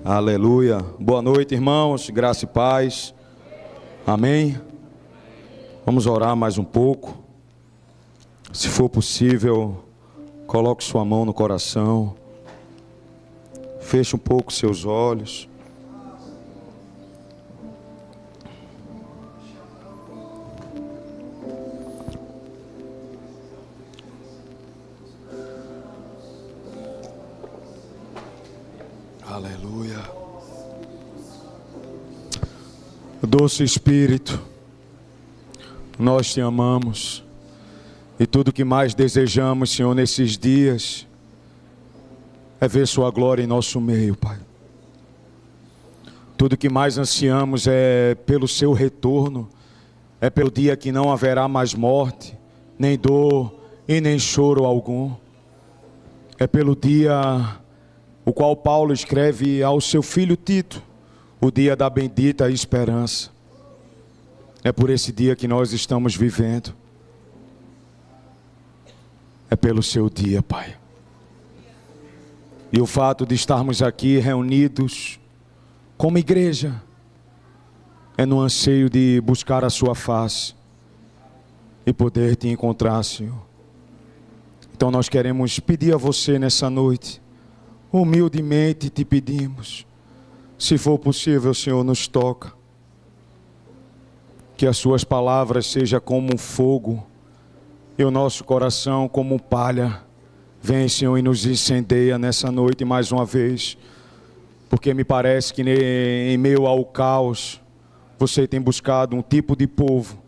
Aleluia. Boa noite, irmãos. Graça e paz. Amém. Vamos orar mais um pouco. Se for possível, coloque sua mão no coração. Feche um pouco seus olhos. Aleluia. Doce Espírito, nós te amamos e tudo que mais desejamos, Senhor, nesses dias é ver sua glória em nosso meio, Pai. Tudo que mais ansiamos é pelo seu retorno, é pelo dia que não haverá mais morte, nem dor e nem choro algum. É pelo dia o qual Paulo escreve ao seu filho Tito, o dia da bendita esperança. É por esse dia que nós estamos vivendo. É pelo seu dia, Pai. E o fato de estarmos aqui reunidos como igreja é no anseio de buscar a sua face e poder te encontrar, Senhor. Então nós queremos pedir a você nessa noite, humildemente te pedimos, se for possível, Senhor, nos toca. Que as suas palavras sejam como um fogo e o nosso coração como palha. Vem, Senhor, e nos incendeia nessa noite mais uma vez. Porque me parece que em meio ao caos, você tem buscado um tipo de povo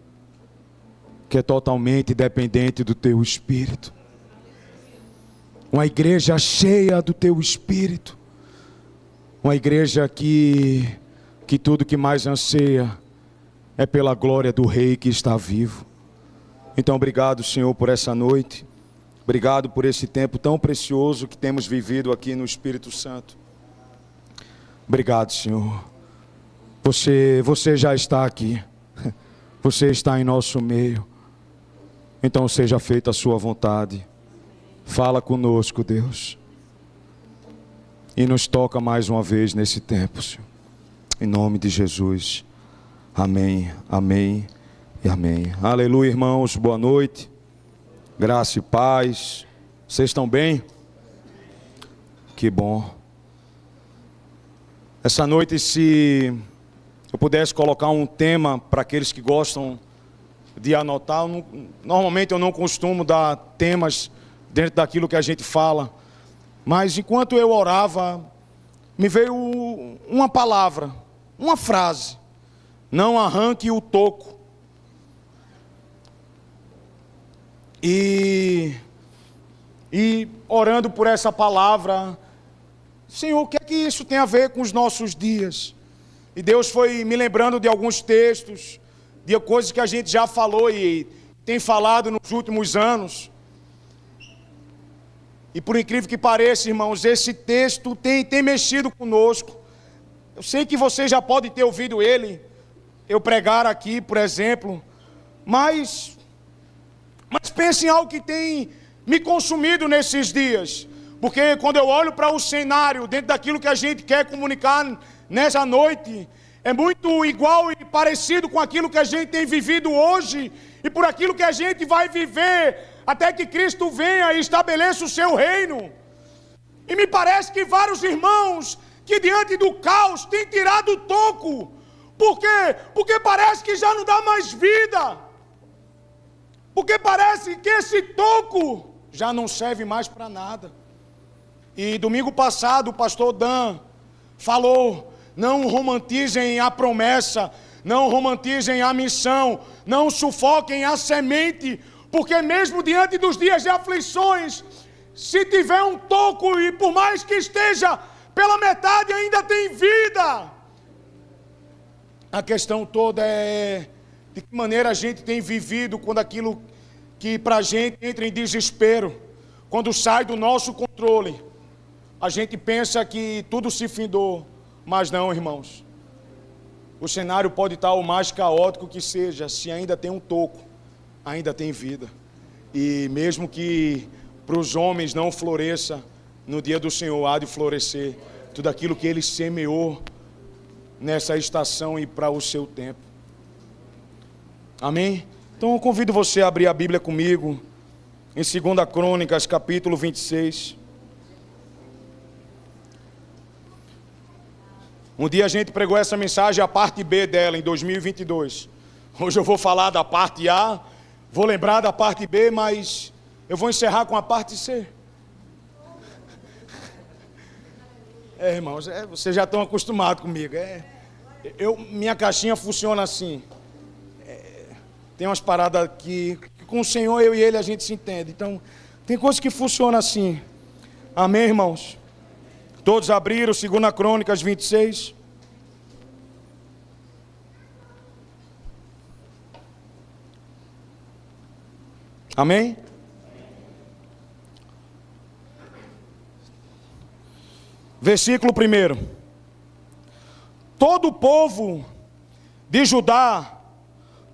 que é totalmente dependente do teu Espírito. Uma igreja cheia do teu Espírito. Uma igreja que tudo que mais anseia é pela glória do Rei que está vivo. Então, obrigado, Senhor, por essa noite. Obrigado por esse tempo tão precioso que temos vivido aqui no Espírito Santo. Obrigado, Senhor. Você já está aqui. Você está em nosso meio. Então, seja feita a sua vontade. Fala conosco, Deus. E nos toca mais uma vez nesse tempo, Senhor. Em nome de Jesus. Amém, amém e amém. Aleluia, irmãos. Boa noite. Graça e paz. Vocês estão bem? Que bom. Essa noite, se eu pudesse colocar um tema para aqueles que gostam de anotar, normalmente eu não costumo dar temas dentro daquilo que a gente fala, mas enquanto eu orava, me veio uma palavra, uma frase: não arranque o toco. E orando por essa palavra, Senhor, o que é que isso tem a ver com os nossos dias? E Deus foi me lembrando de alguns textos, de coisas que a gente já falou e tem falado nos últimos anos. E por incrível que pareça, irmãos, esse texto tem mexido conosco. Eu sei que você já pode ter ouvido ele, eu pregar aqui, por exemplo, mas pense em algo que tem me consumido nesses dias. Porque quando eu olho para o cenário, dentro daquilo que a gente quer comunicar nessa noite, é muito igual e parecido com aquilo que a gente tem vivido hoje e por aquilo que a gente vai viver até que Cristo venha e estabeleça o seu reino. E me parece que vários irmãos que diante do caos têm tirado o toco. Por quê? Porque parece que já não dá mais vida. Porque parece que esse toco já não serve mais para nada. E domingo passado o pastor Dan falou: não romantizem a promessa, não romantizem a missão, não sufoquem a semente, porque mesmo diante dos dias de aflições, se tiver um toco e por mais que esteja pela metade, ainda tem vida. A questão toda é de que maneira a gente tem vivido quando aquilo que para a gente entra em desespero, quando sai do nosso controle. A gente pensa que tudo se findou, mas não, irmãos. O cenário pode estar o mais caótico que seja, se ainda tem um toco, ainda tem vida. E mesmo que para os homens não floresça, no dia do Senhor há de florescer tudo aquilo que Ele semeou nessa estação e para o seu tempo. Amém? Então eu convido você a abrir a Bíblia comigo em 2 Crônicas, capítulo 26. Um dia a gente pregou essa mensagem, a parte B dela, em 2022. Hoje eu vou falar da parte A, vou lembrar da parte B, mas eu vou encerrar com a parte C. Irmãos, vocês já estão acostumados comigo. Minha caixinha funciona assim. Tem umas paradas que com o Senhor, eu e Ele, a gente se entende. Então, tem coisas que funcionam assim. Amém, irmãos? Todos abriram 2 Crônicas 26. Amém? Versículo 1. Todo o povo de Judá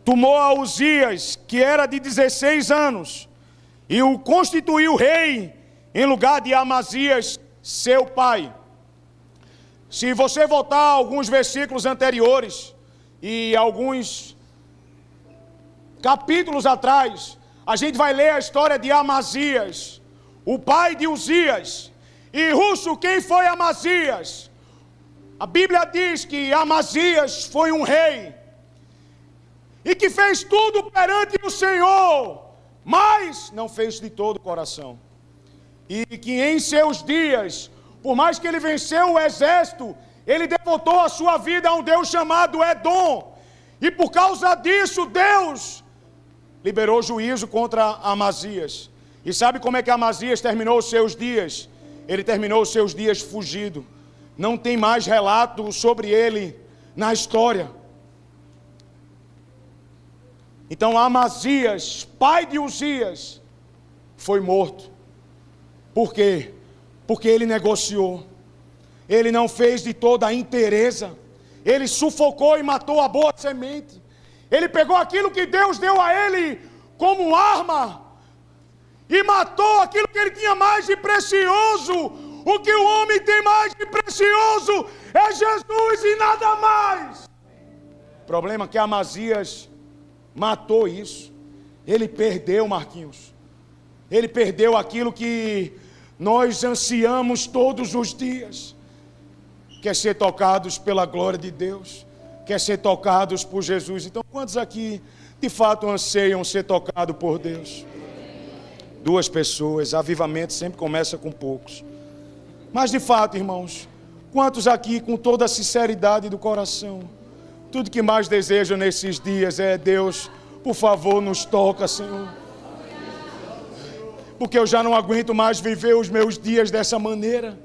tomou a Uzias, que era de 16 anos, e o constituiu rei em lugar de Amazias, seu pai. Se você voltar a alguns versículos anteriores e alguns capítulos atrás, a gente vai ler a história de Amazias, o pai de Uzias. E Russo, quem foi Amazias? A Bíblia diz que Amazias foi um rei e que fez tudo perante o Senhor, mas não fez de todo o coração. E que em seus dias, por mais que ele venceu o exército, ele devotou a sua vida a um Deus chamado Edom. E por causa disso, Deus liberou juízo contra Amazias. E sabe como é que Amazias terminou os seus dias? Ele terminou os seus dias fugido. Não tem mais relato sobre ele na história. Então Amazias, pai de Uzias, foi morto. Por quê? Porque ele negociou. Ele não fez de toda a inteireza. Ele sufocou e matou a boa semente. Ele pegou aquilo que Deus deu a ele como arma e matou aquilo que ele tinha mais de precioso. O que o homem tem mais de precioso é Jesus e nada mais. O problema é que Amazias matou isso. Ele perdeu, Marquinhos. Ele perdeu aquilo que nós ansiamos todos os dias. Quer ser tocados pela glória de Deus. Quer ser tocados por Jesus. Então, quantos aqui de fato anseiam ser tocados por Deus? 2 pessoas. Avivamento sempre começa com poucos. Mas de fato, irmãos, quantos aqui com toda a sinceridade do coração, tudo que mais desejam nesses dias é: Deus, por favor, nos toca, Senhor. Porque eu já não aguento mais viver os meus dias dessa maneira.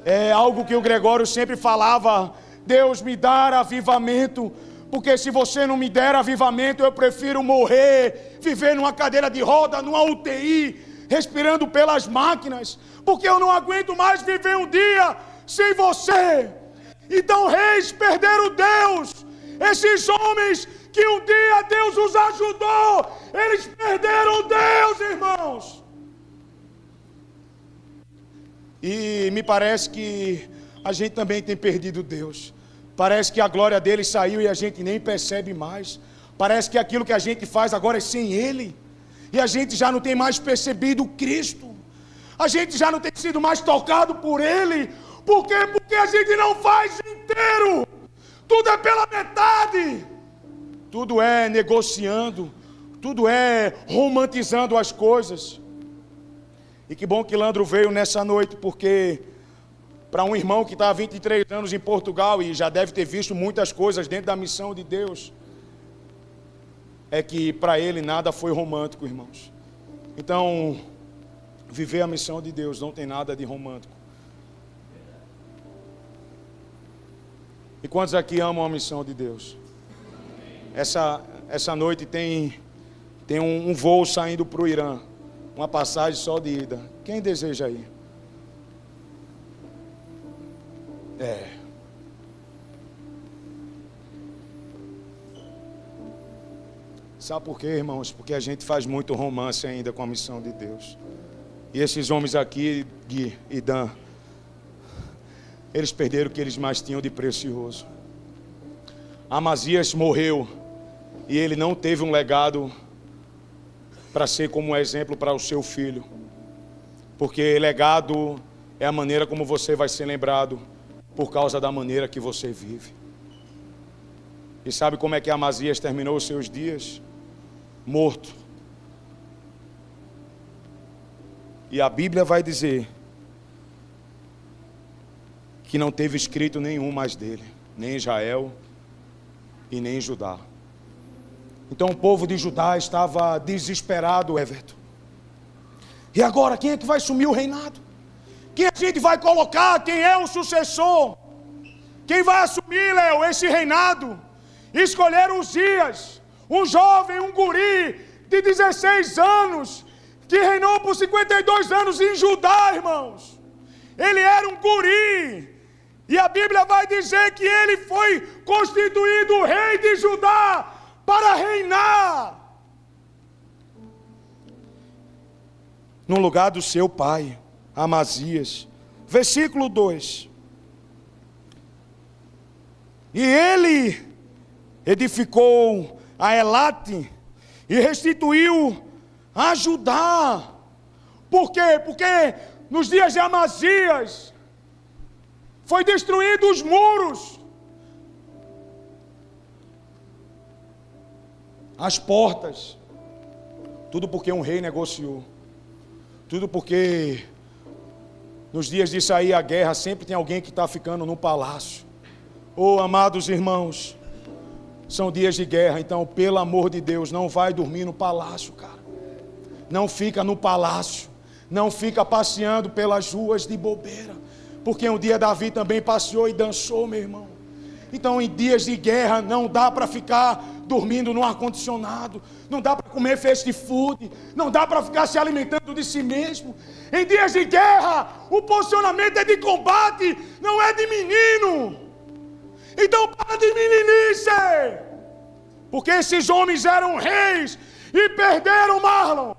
É algo que o Gregório sempre falava: Deus, me dá avivamento, porque se você não me der avivamento, eu prefiro morrer, viver numa cadeira de roda, numa UTI, respirando pelas máquinas, porque eu não aguento mais viver um dia sem você. Então, reis perderam Deus. Esses homens que um dia Deus os ajudou, eles perderam Deus, irmãos. E me parece que a gente também tem perdido Deus. Parece que a glória dele saiu e a gente nem percebe mais. Parece que aquilo que a gente faz agora é sem ele. E a gente já não tem mais percebido Cristo. A gente já não tem sido mais tocado por ele. Por quê? Porque a gente não faz inteiro. Tudo é pela metade. Tudo é negociando. Tudo é romantizando as coisas. E que bom que Landro veio nessa noite, porque para um irmão que está há 23 anos em Portugal e já deve ter visto muitas coisas dentro da missão de Deus, é que para ele nada foi romântico, irmãos. Então, viver a missão de Deus não tem nada de romântico. E quantos aqui amam a missão de Deus? Essa noite tem um voo saindo para o Irã, uma passagem só de ida. Quem deseja ir? Sabe por quê, irmãos? Porque a gente faz muito romance ainda com a missão de Deus. E esses homens aqui, Gui e Dan, eles perderam o que eles mais tinham de precioso. Amazias morreu e ele não teve um legado para ser como um exemplo para o seu filho. Porque legado é a maneira como você vai ser lembrado por causa da maneira que você vive. E sabe como é que Amazias terminou os seus dias? Morto. E a Bíblia vai dizer que não teve escrito nenhum mais dele, nem em Israel e nem em Judá. Então o povo de Judá estava desesperado, Everton. E agora, quem é que vai assumir o reinado? Quem a gente vai colocar? Quem é o sucessor? Quem vai assumir, Léo, esse reinado? Escolheram Uzias, um jovem, um guri de 16 anos, que reinou por 52 anos em Judá, irmãos. Ele era um guri. E a Bíblia vai dizer que ele foi constituído rei de Judá para reinar no lugar do seu pai, Amazias. Versículo 2. E ele edificou a Elate e restituiu a Judá. Por quê? Porque nos dias de Amazias foi destruído os muros, as portas, tudo porque um rei negociou, tudo porque nos dias de sair a guerra sempre tem alguém que está ficando no palácio. Oh, amados irmãos, são dias de guerra, então pelo amor de Deus, não vai dormir no palácio, cara. Não fica no palácio, não fica passeando pelas ruas de bobeira, porque um dia Davi também passeou e dançou, meu irmão. Então em dias de guerra não dá para ficar dormindo no ar-condicionado, não dá para comer fast food, não dá para ficar se alimentando de si mesmo. Em dias de guerra, o posicionamento é de combate, não é de menino. Então para de meninice, porque esses homens eram reis e perderam, Marlon.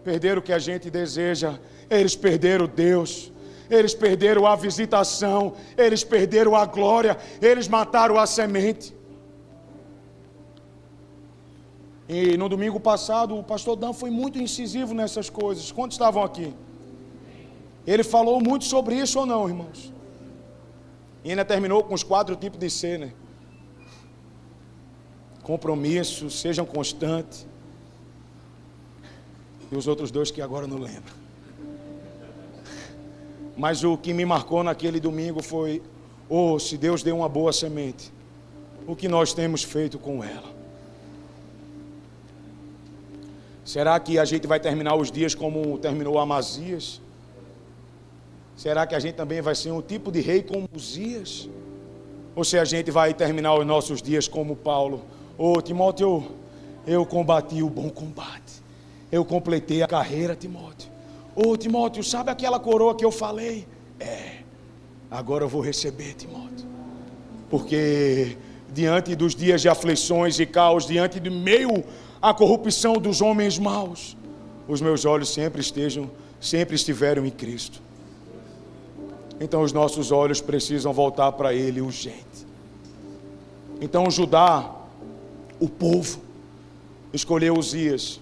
Perderam o que a gente deseja, eles perderam Deus. Eles perderam a visitação, eles perderam a glória, eles mataram a semente. E no domingo passado, o pastor Dan foi muito incisivo nessas coisas. Quantos estavam aqui? Ele falou muito sobre isso ou não, irmãos? E ainda terminou com os 4 tipos de C, né? Compromisso, sejam constantes. E os outros 2 que agora não lembro. Mas o que me marcou naquele domingo foi: oh, se Deus deu uma boa semente, o que nós temos feito com ela? Será que a gente vai terminar os dias como terminou Amazias? Será que a gente também vai ser um tipo de rei como Uzias? Ou se a gente vai terminar os nossos dias como Paulo? Oh, Timóteo, eu combati o bom combate, eu completei a carreira, Timóteo. Ô Timóteo, sabe aquela coroa que eu falei? Agora eu vou receber, Timóteo. Porque diante dos dias de aflições e caos, diante de meio à corrupção dos homens maus, os meus olhos sempre estiveram em Cristo. Então os nossos olhos precisam voltar para Ele urgente. Então Judá, o povo, escolheu Uzias,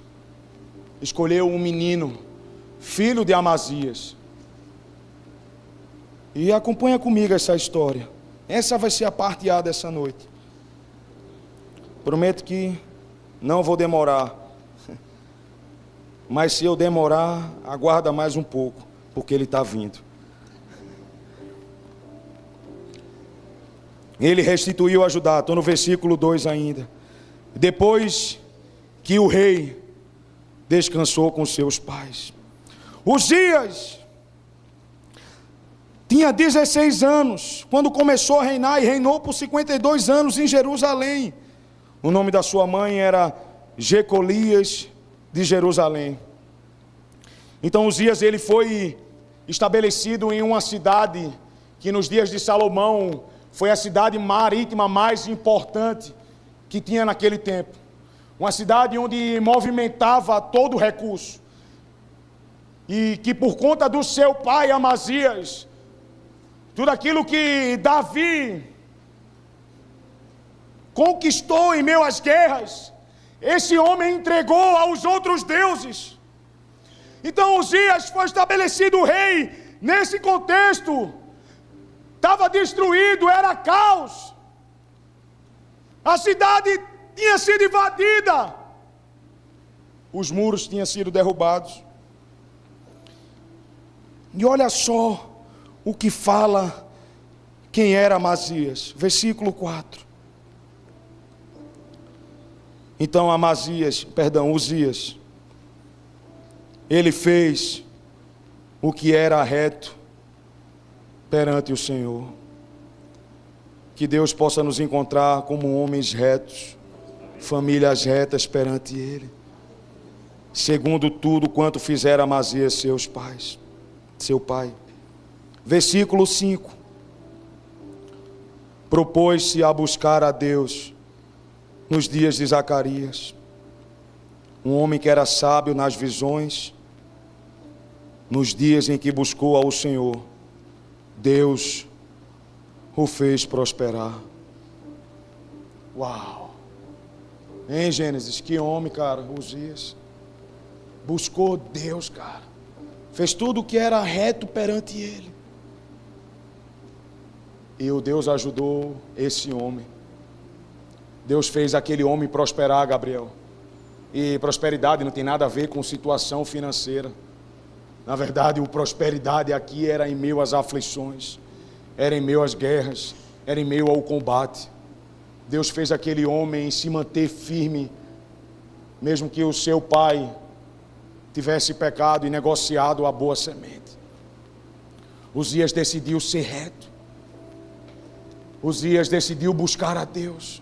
escolheu um menino, filho de Amazias. E acompanha comigo essa história. Essa vai ser a parte A dessa noite. Prometo que não vou demorar. Mas se eu demorar, aguarda mais um pouco, porque ele está vindo. Ele restituiu a Judá. Estou no versículo 2 ainda. Depois que o rei descansou com seus pais. Uzias tinha 16 anos quando começou a reinar e reinou por 52 anos em Jerusalém. O nome da sua mãe era Jecolias de Jerusalém. Então Uzias ele foi estabelecido em uma cidade que nos dias de Salomão foi a cidade marítima mais importante que tinha naquele tempo. Uma cidade onde movimentava todo o recurso. E que por conta do seu pai Amazias, tudo aquilo que Davi conquistou em meio às guerras, esse homem entregou aos outros deuses. Então Uzias foi estabelecido rei nesse contexto. Estava destruído, era caos. A cidade tinha sido invadida. Os muros tinham sido derrubados. E olha só o que fala quem era Amazias. Versículo 4. Então Uzias, ele fez o que era reto perante o Senhor. Que Deus possa nos encontrar como homens retos, famílias retas perante Ele, segundo tudo quanto fizera Amazias seu pai. Versículo 5. Propôs-se a buscar a Deus nos dias de Zacarias, um homem que era sábio nas visões. Nos dias em que buscou ao Senhor, Deus o fez prosperar. Uau! Em Gênesis, que homem, cara, Uzias. Buscou Deus, cara. Fez tudo o que era reto perante Ele. E o Deus ajudou esse homem. Deus fez aquele homem prosperar, Gabriel. E prosperidade não tem nada a ver com situação financeira. Na verdade, a prosperidade aqui era em meio às aflições, era em meio às guerras, era em meio ao combate. Deus fez aquele homem se manter firme, mesmo que o seu pai tivesse pecado e negociado a boa semente. Uzias decidiu ser reto. Uzias decidiu buscar a Deus.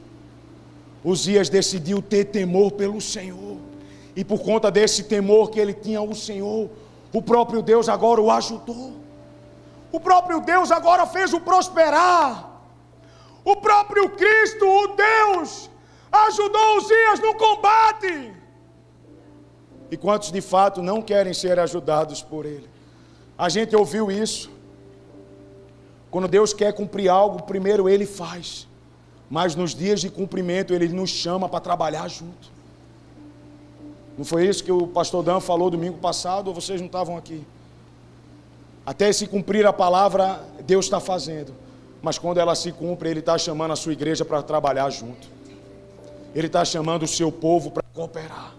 Uzias decidiu ter temor pelo Senhor. E por conta desse temor que ele tinha ao Senhor, o próprio Deus agora o ajudou. O próprio Deus agora fez-o prosperar. O próprio Cristo, o Deus, ajudou Uzias no combate. E quantos de fato não querem ser ajudados por Ele? A gente ouviu isso. Quando Deus quer cumprir algo, primeiro Ele faz. Mas nos dias de cumprimento, Ele nos chama para trabalhar junto. Não foi isso que o pastor Dan falou domingo passado, ou vocês não estavam aqui? Até se cumprir a palavra, Deus está fazendo. Mas quando ela se cumpre, Ele está chamando a sua igreja para trabalhar junto. Ele está chamando o seu povo para cooperar.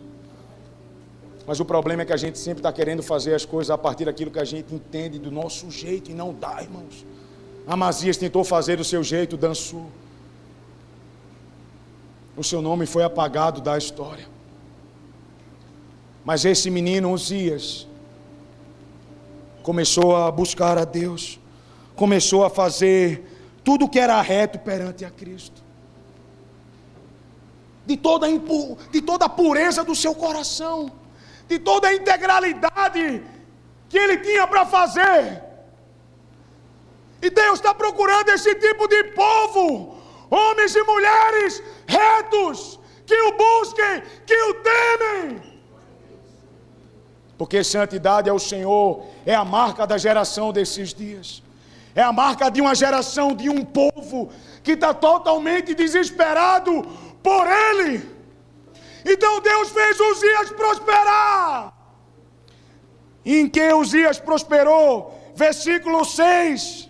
Mas o problema é que a gente sempre está querendo fazer as coisas a partir daquilo que a gente entende do nosso jeito, e não dá, irmãos. Amazias tentou fazer do seu jeito, dançou. O seu nome foi apagado da história. Mas esse menino Uzias começou a buscar a Deus, começou a fazer tudo o que era reto perante a Cristo, de toda a pureza do seu coração, de toda a integralidade que ele tinha para fazer. E Deus está procurando esse tipo de povo, homens e mulheres retos, que o busquem, que o temem. Porque santidade ao Senhor é a marca da geração desses dias. É a marca de uma geração, de um povo que está totalmente desesperado por Ele. Então Deus fez Uzias prosperar. E em que Uzias prosperou? Versículo 6.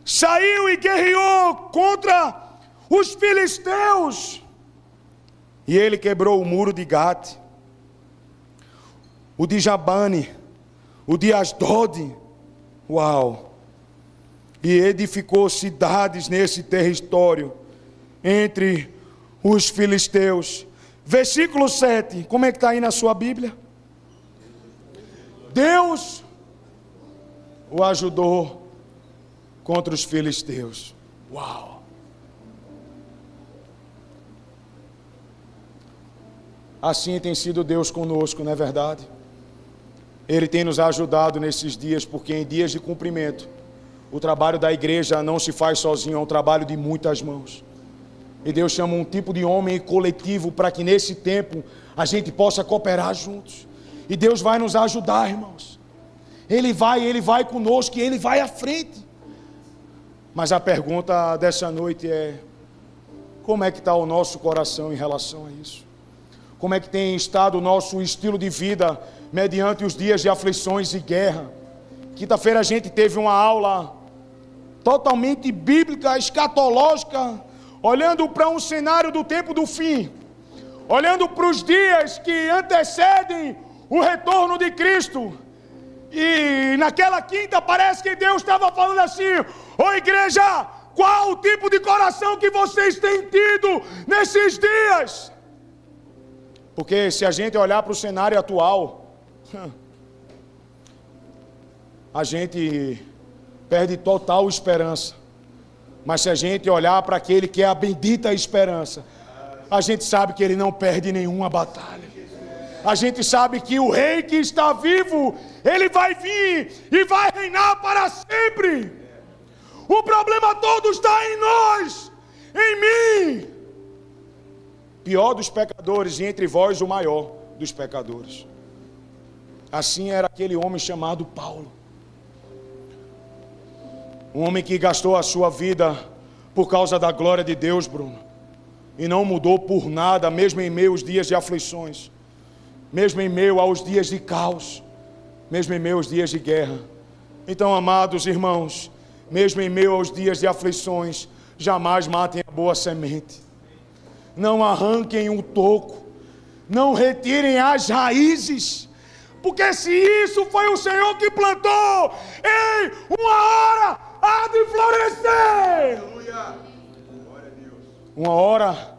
Saiu e guerreou contra os filisteus. E ele quebrou o muro de Gate, o de Jabane, o de Asdod. Uau! E edificou cidades nesse território, entre os filisteus. Versículo 7, como é que está aí na sua Bíblia? Deus o ajudou contra os filisteus. Uau! Assim tem sido Deus conosco, não é verdade? Ele tem nos ajudado nesses dias, porque em dias de cumprimento, o trabalho da igreja não se faz sozinho, é um trabalho de muitas mãos. E Deus chama um tipo de homem coletivo para que nesse tempo a gente possa cooperar juntos. E Deus vai nos ajudar, irmãos. Ele vai conosco e Ele vai à frente. Mas a pergunta dessa noite é: como é que está o nosso coração em relação a isso? Como é que tem estado o nosso estilo de vida mediante os dias de aflições e guerra? Quinta-feira a gente teve uma aula totalmente bíblica, escatológica, olhando para um cenário do tempo do fim, olhando para os dias que antecedem o retorno de Cristo. E naquela quinta parece que Deus estava falando assim: ô igreja, qual o tipo de coração que vocês têm tido nesses dias? Porque se a gente olhar para o cenário atual, a gente perde total esperança. Mas se a gente olhar para aquele que é a bendita esperança, a gente sabe que ele não perde nenhuma batalha. A gente sabe que o rei que está vivo, ele vai vir e vai reinar para sempre. O problema todo está em nós, em mim. Pior dos pecadores, e entre vós o maior dos pecadores. Assim era aquele homem chamado Paulo. Um homem que gastou a sua vida por causa da glória de Deus, Bruno. E não mudou por nada, mesmo em meio aos dias de aflições. Mesmo em meio aos dias de caos. Mesmo em meio aos dias de guerra. Então, amados irmãos, mesmo em meio aos dias de aflições, jamais matem a boa semente. Não arranquem o toco. Não retirem as raízes. Porque se isso foi o Senhor que plantou, em uma hora há de florescer. Aleluia. Glória a Deus. Uma hora,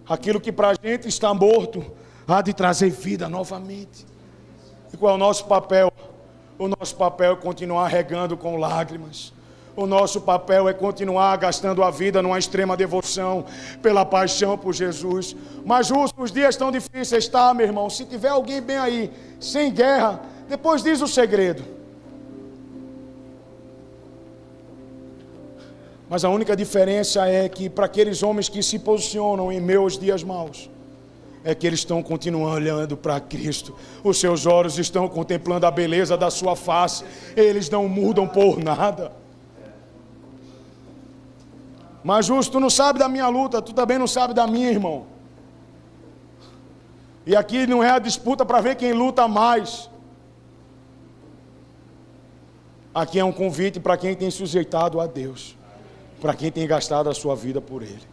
aquilo que para a gente está morto, há de trazer vida novamente. E qual é o nosso papel? O nosso papel é continuar regando com lágrimas. O nosso papel é continuar gastando a vida numa extrema devoção pela paixão por Jesus. Mas os dias estão difíceis, tá, meu irmão? Se tiver alguém bem aí, sem guerra, depois diz o segredo. Mas a única diferença é que para aqueles homens que se posicionam em meus dias maus, é que eles estão continuando olhando para Cristo. Os seus olhos estão contemplando a beleza da sua face. Eles não mudam por nada. Mas justo, tu não sabe da minha luta, tu também não sabe da minha, irmão. E aqui não é a disputa para ver quem luta mais. Aqui é um convite para quem tem sujeitado a Deus, para quem tem gastado a sua vida por Ele.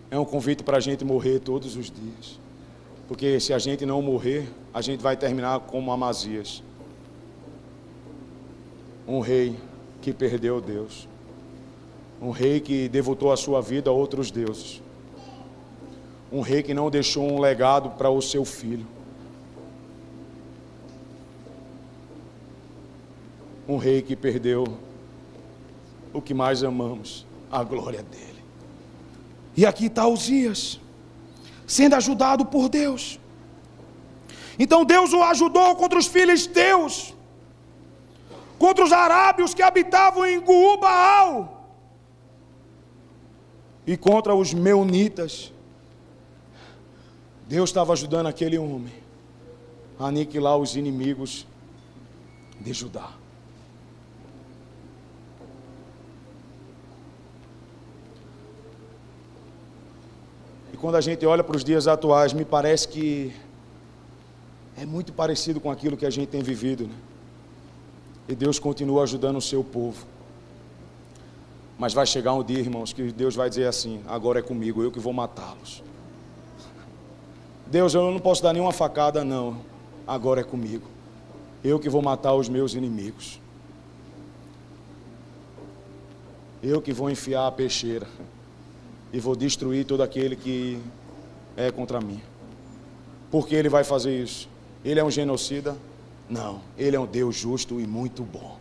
É um convite para a gente morrer todos os dias. Porque se a gente não morrer, a gente vai terminar como Amazias, um rei que perdeu Deus. Um rei que devotou a sua vida a outros deuses. Um rei que não deixou um legado para o seu filho. Um rei que perdeu o que mais amamos, a glória dele. E aqui está Uzias, sendo ajudado por Deus. Então Deus o ajudou contra os filisteus, contra os arábios que habitavam em Gur-Baal, e contra os meunitas. Deus estava ajudando aquele homem a aniquilar os inimigos de Judá. E quando a gente olha para os dias atuais, me parece que é muito parecido com aquilo que a gente tem vivido, né? E Deus continua ajudando o seu povo. Mas vai chegar um dia, irmãos, que Deus vai dizer assim: agora é comigo, eu que vou matá-los. Deus, eu não posso dar nenhuma facada, não. Agora é comigo. Eu que vou matar os meus inimigos. Eu que vou enfiar a peixeira e vou destruir todo aquele que é contra mim. Por que Ele vai fazer isso? Ele é um genocida? Não, Ele é um Deus justo e muito bom,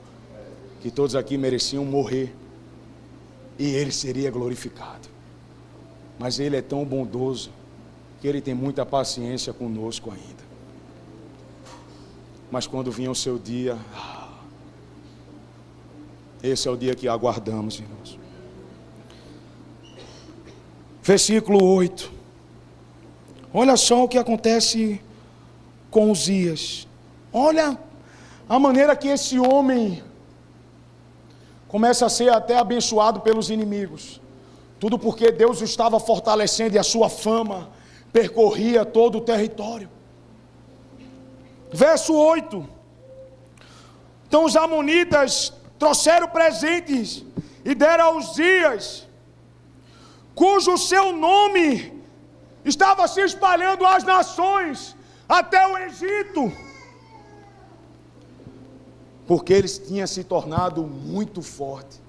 que todos aqui mereciam morrer e Ele seria glorificado. Mas Ele é tão bondoso que Ele tem muita paciência conosco ainda. Mas quando vinha o seu dia, esse é o dia que aguardamos, irmãos. Versículo 8. Olha só o que acontece com Uzias. Olha a maneira que esse homem começa a ser até abençoado pelos inimigos. Tudo porque Deus o estava fortalecendo e a sua fama percorria todo o território. Verso 8. Então os amonitas trouxeram presentes e deram a Uzias, cujo seu nome estava se espalhando às nações, até o Egito, porque eles tinham se tornado muito forte.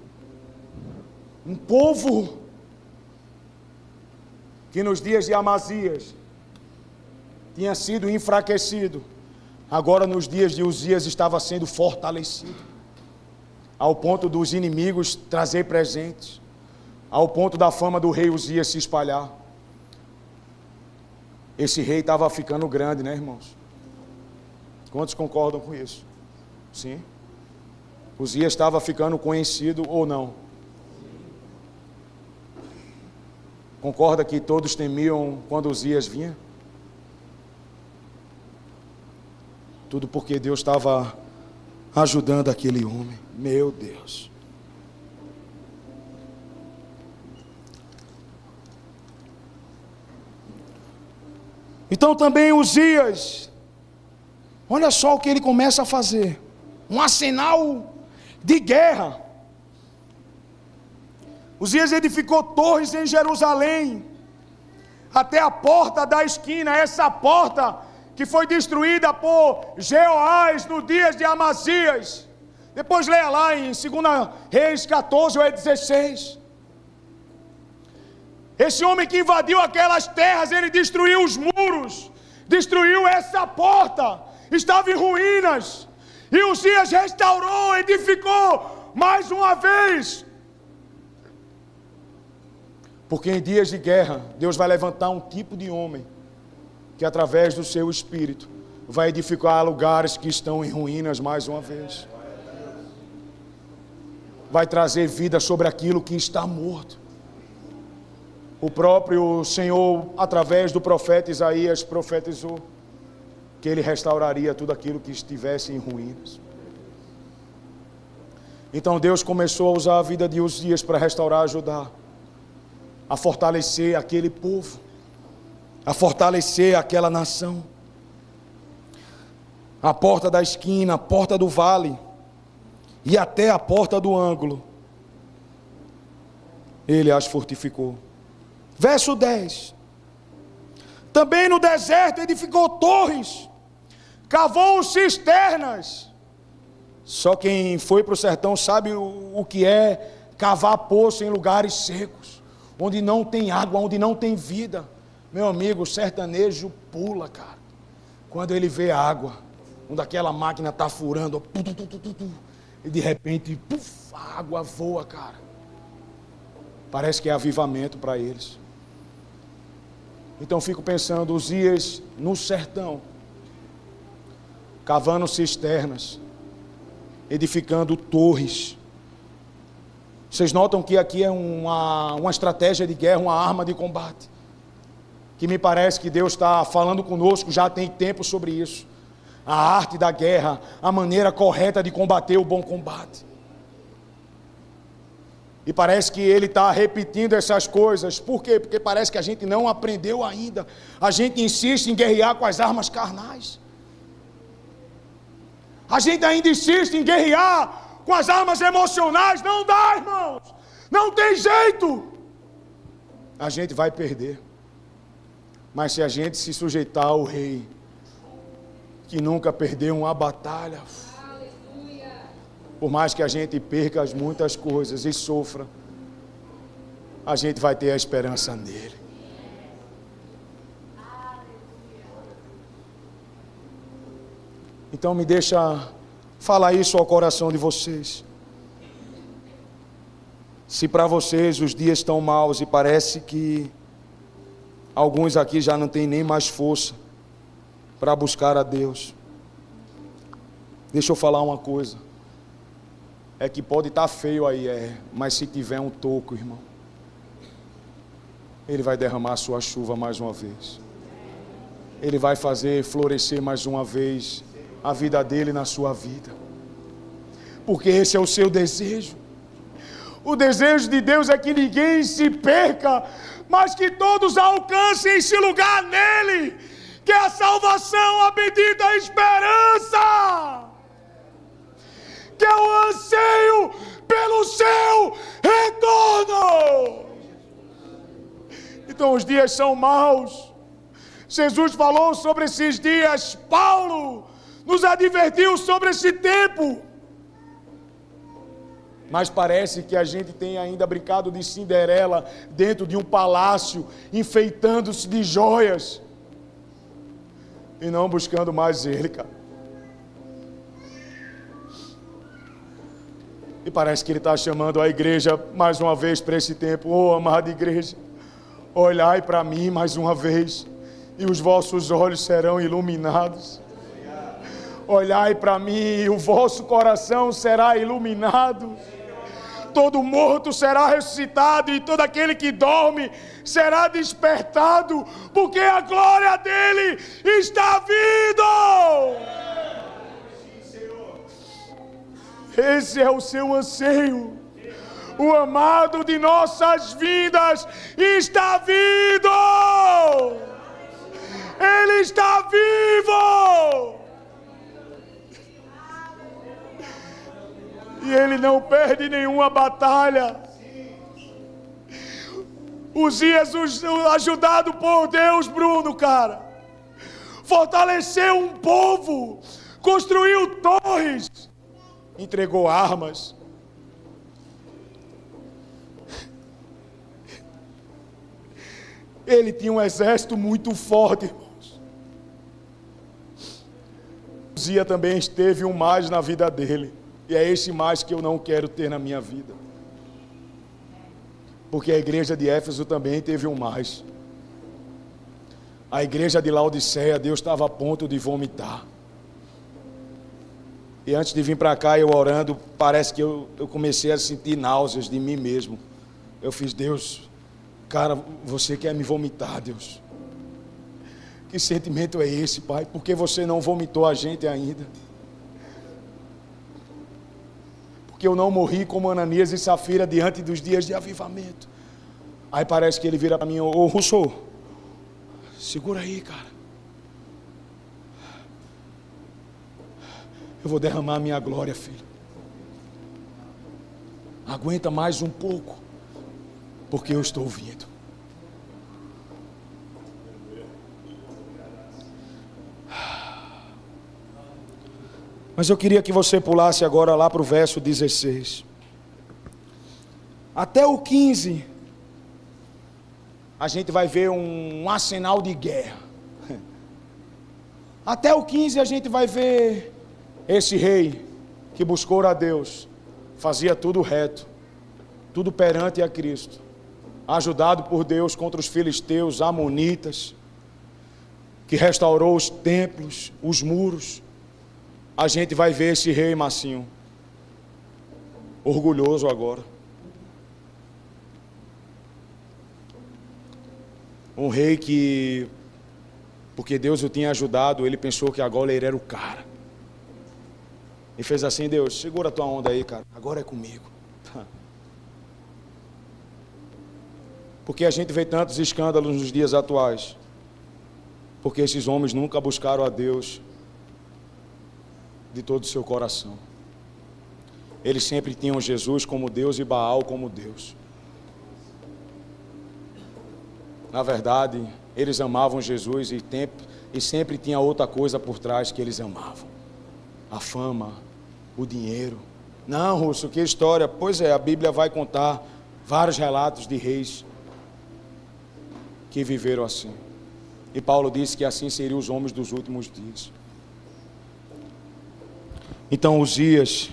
Um povo que nos dias de Amazias tinha sido enfraquecido, agora nos dias de Uzias estava sendo fortalecido, ao ponto dos inimigos trazer presentes, ao ponto da fama do rei Uzias se espalhar. Esse rei estava ficando grande, né, irmãos? Quantos concordam com isso? Sim. Uzias estava ficando conhecido ou não? Concorda que todos temiam quando Uzias vinha? Tudo porque Deus estava ajudando aquele homem. Meu Deus. Então também Uzias, olha só o que ele começa a fazer. Um arsenal de guerra. Uzias edificou torres em Jerusalém, até a porta da esquina, essa porta que foi destruída por Jeoás nos dias de Amazias. Depois leia lá em 2 Reis 14 ou 16. Esse homem que invadiu aquelas terras, ele destruiu os muros, destruiu essa porta, estava em ruínas. E Uzias restaurou, edificou mais uma vez. Porque em dias de guerra, Deus vai levantar um tipo de homem que através do seu espírito vai edificar lugares que estão em ruínas mais uma vez. Vai trazer vida sobre aquilo que está morto. O próprio Senhor, através do profeta Isaías, profetizou que ele restauraria tudo aquilo que estivesse em ruínas. Então Deus começou a usar a vida de Uzias para restaurar Judá, a fortalecer aquele povo, a fortalecer aquela nação. A porta da esquina, a porta do vale e até a porta do ângulo, ele as fortificou. Verso 10. Também no deserto edificou torres, cavou cisternas. Só quem foi para o sertão sabe o que é cavar poço em lugares secos, onde não tem água, onde não tem vida. Meu amigo, o sertanejo pula, cara, quando ele vê água, onde aquela máquina está furando, e de repente, puf, a água voa, cara. Parece que é avivamento para eles. Então fico pensando, Uzias no sertão, cavando cisternas, edificando torres. Vocês notam que aqui é uma estratégia de guerra, uma arma de combate, que me parece que Deus está falando conosco já tem tempo sobre isso. A arte da guerra, a maneira correta de combater o bom combate. E parece que ele está repetindo essas coisas. Por quê? Porque parece que a gente não aprendeu ainda. A gente insiste em guerrear com as armas carnais. A gente ainda insiste em guerrear com as armas emocionais. Não dá, irmãos. Não tem jeito. A gente vai perder. Mas se a gente se sujeitar ao rei, que nunca perdeu uma batalha, por mais que a gente perca muitas coisas e sofra, a gente vai ter a esperança nele. Então me deixa falar isso ao coração de vocês. Se para vocês os dias estão maus e parece que alguns aqui já não têm nem mais força para buscar a Deus, deixa eu falar uma coisa. É que pode estar feio aí, mas se tiver um toco, irmão, Ele vai derramar a sua chuva mais uma vez. Ele vai fazer florescer mais uma vez a vida dele na sua vida. Porque esse é o seu desejo. O desejo de Deus é que ninguém se perca, mas que todos alcancem esse lugar nele, que é a salvação, a bendita esperança, que é o anseio pelo seu retorno. Então os dias são maus. Jesus falou sobre esses dias, Paulo nos advertiu sobre esse tempo. Mas parece que a gente tem ainda brincado de Cinderela dentro de um palácio, enfeitando-se de joias e não buscando mais Ele, cara. E parece que Ele está chamando a igreja mais uma vez para esse tempo. Oh, amada igreja, olhai para mim mais uma vez e os vossos olhos serão iluminados. Olhai para mim e o vosso coração será iluminado. Todo morto será ressuscitado e todo aquele que dorme será despertado, porque a glória dele está vindo. Esse é o seu anseio. O amado de nossas vidas está vindo. Ele está vivo. E ele não perde nenhuma batalha. Uzias, ajudado por Deus, Bruno, cara, fortaleceu um povo, construiu torres, entregou armas. Ele tinha um exército muito forte, irmãos. Uzias também teve um mais na vida dele. E é esse mais que eu não quero ter na minha vida. Porque a igreja de Éfeso também teve um mais. A igreja de Laodiceia, Deus estava a ponto de vomitar. E antes de vir para cá, eu orando, parece que eu comecei a sentir náuseas de mim mesmo. Eu fiz, Deus, cara, você quer me vomitar, Deus. Que sentimento é esse, Pai? Por que você não vomitou a gente ainda? Que eu não morri como Ananias e Safira diante dos dias de avivamento. Aí parece que ele vira para mim, ô Russo, segura aí, cara. Eu vou derramar a minha glória, filho. Aguenta mais um pouco, porque eu estou vindo. Mas eu queria que você pulasse agora lá para o verso 16. Até o 15, a gente vai ver um arsenal de guerra. Até o 15 a gente vai ver esse rei que buscou a Deus, fazia tudo reto, tudo perante a Cristo, ajudado por Deus contra os filisteus, amonitas, que restaurou os templos, os muros. A gente vai ver esse rei Massinho, orgulhoso agora. Um rei que, porque Deus o tinha ajudado, ele pensou que agora ele era o cara. E fez assim, Deus, segura a tua onda aí, cara, agora é comigo. Porque a gente vê tantos escândalos nos dias atuais? Porque esses homens nunca buscaram a Deus de todo o seu coração. Eles sempre tinham Jesus como Deus e Baal como Deus. Na verdade, eles amavam Jesus e sempre tinha outra coisa por trás que eles amavam. A fama, o dinheiro. Não, Russo, que história. Pois é, a Bíblia vai contar vários relatos de reis que viveram assim. E Paulo disse que assim seriam os homens dos últimos dias. Então Uzias,